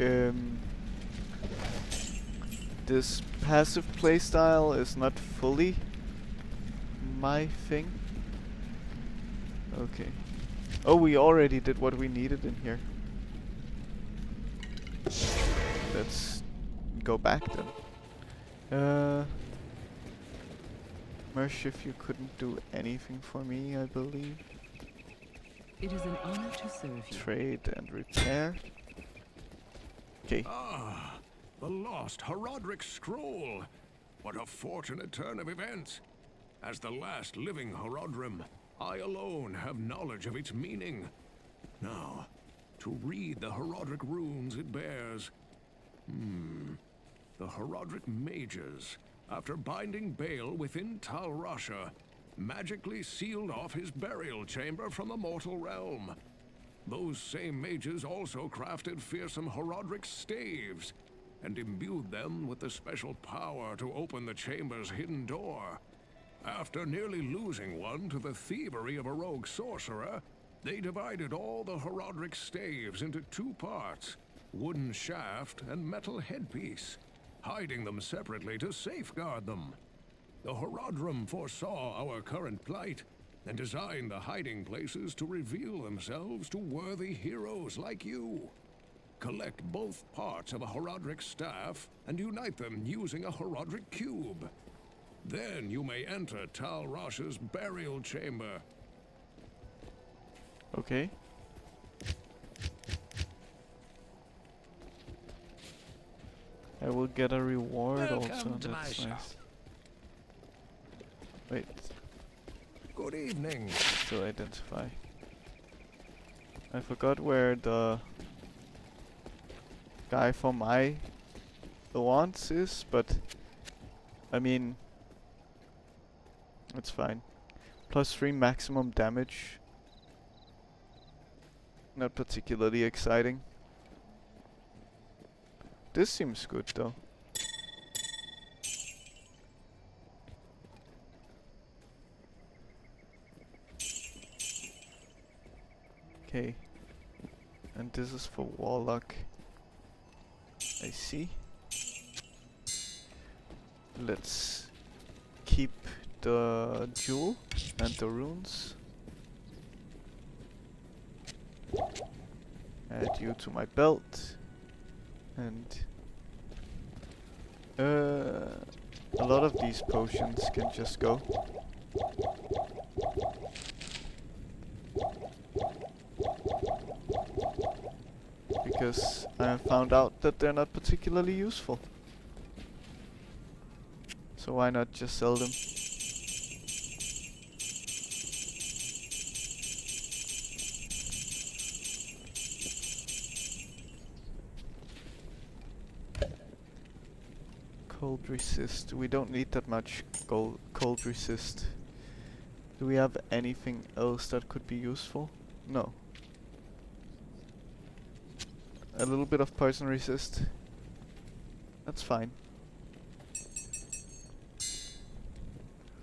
[SPEAKER 1] this passive playstyle is not fully my thing. Okay. Oh, we already did what we needed in here. Let's go back then. Mersh, if you couldn't do anything for me, I believe.
[SPEAKER 6] It is an honor to serve you.
[SPEAKER 1] Trade and repair. Okay.
[SPEAKER 4] Ah, the lost Horodric scroll. What a fortunate turn of events. As the last living Horodrim, I alone have knowledge of its meaning. Now, to read the Horodric runes it bears. The Horodric mages, after binding Bale within Tal Rasha, magically sealed off his burial chamber from the mortal realm. Those same mages also crafted fearsome Horodric staves, and imbued them with the special power to open the chamber's hidden door. After nearly losing one to the thievery of a rogue sorcerer, they divided all the Horodric staves into two parts, wooden shaft and metal headpiece, hiding them separately to safeguard them. The Horodrim foresaw our current plight and designed the hiding places to reveal themselves to worthy heroes like you. Collect both parts of a Horodric staff and unite them using a Horodric cube. Then you may enter Tal Rasha's burial chamber.
[SPEAKER 1] Okay. I will get a reward
[SPEAKER 3] Welcome
[SPEAKER 1] also.
[SPEAKER 3] to my
[SPEAKER 1] That's
[SPEAKER 3] shop.
[SPEAKER 1] nice. Wait,
[SPEAKER 4] Good evening.
[SPEAKER 1] still identify. I forgot where the guy for the wants is, but I mean, it's fine. +3 maximum damage. Not particularly exciting. This seems good though. Okay. And this is for Warlock. I see. Let's keep the jewel and the runes. Add you to my belt. And a lot of these potions can just go. Because I have found out that they're not particularly useful. So why not just sell them? Cold resist. We don't need that much cold resist. Do we have anything else that could be useful? No. A little bit of poison resist. That's fine.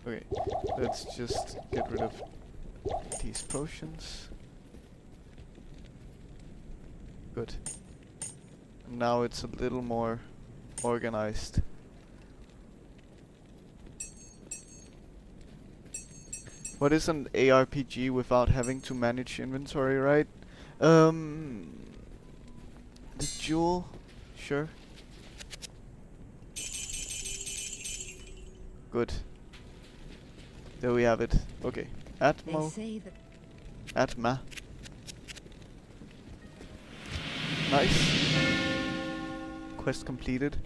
[SPEAKER 1] Okay, let's just get rid of these potions. Good. Now it's a little more organized. What is an ARPG without having to manage inventory, right? The jewel, sure. Good. There we have it. Okay.
[SPEAKER 7] They
[SPEAKER 1] Atmo.
[SPEAKER 7] say that
[SPEAKER 1] Atma. Nice. Quest completed.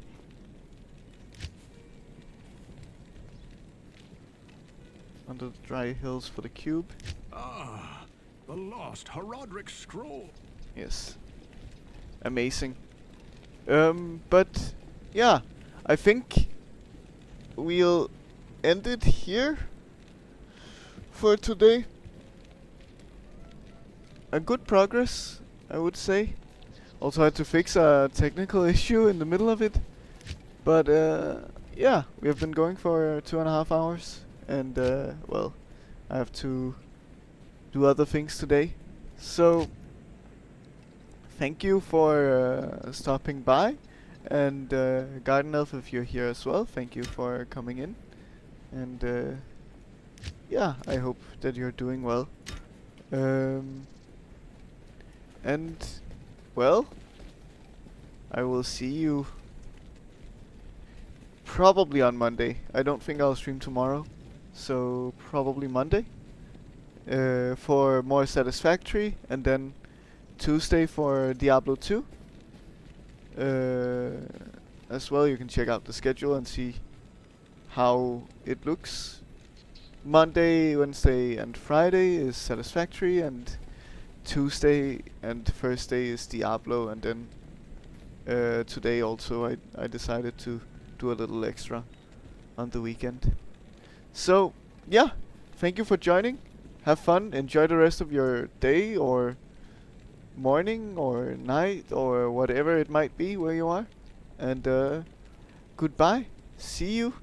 [SPEAKER 1] Under the dry hills for the cube.
[SPEAKER 4] Ah, the lost Herodric scroll.
[SPEAKER 1] Yes. Amazing. But yeah, I think we'll end it here for today. A good progress, I would say. Also had to fix a technical issue in the middle of it. But yeah, we have been going for 2.5 hours. And well, I have to do other things today. So thank you for stopping by. And Garden Elf, if you're here as well, thank you for coming in. And yeah, I hope that you're doing well. And well, I will see you probably on Monday. I don't think I'll stream tomorrow, so probably Monday for more Satisfactory, and then Tuesday for Diablo 2. As well, you can check out the schedule and see how it looks. Monday, Wednesday, and Friday is Satisfactory, and Tuesday and Thursday is Diablo, and then today also I decided to do a little extra on the weekend. So yeah, thank you for joining. Have fun, enjoy the rest of your day or morning or night or whatever it might be where you are. And goodbye. See you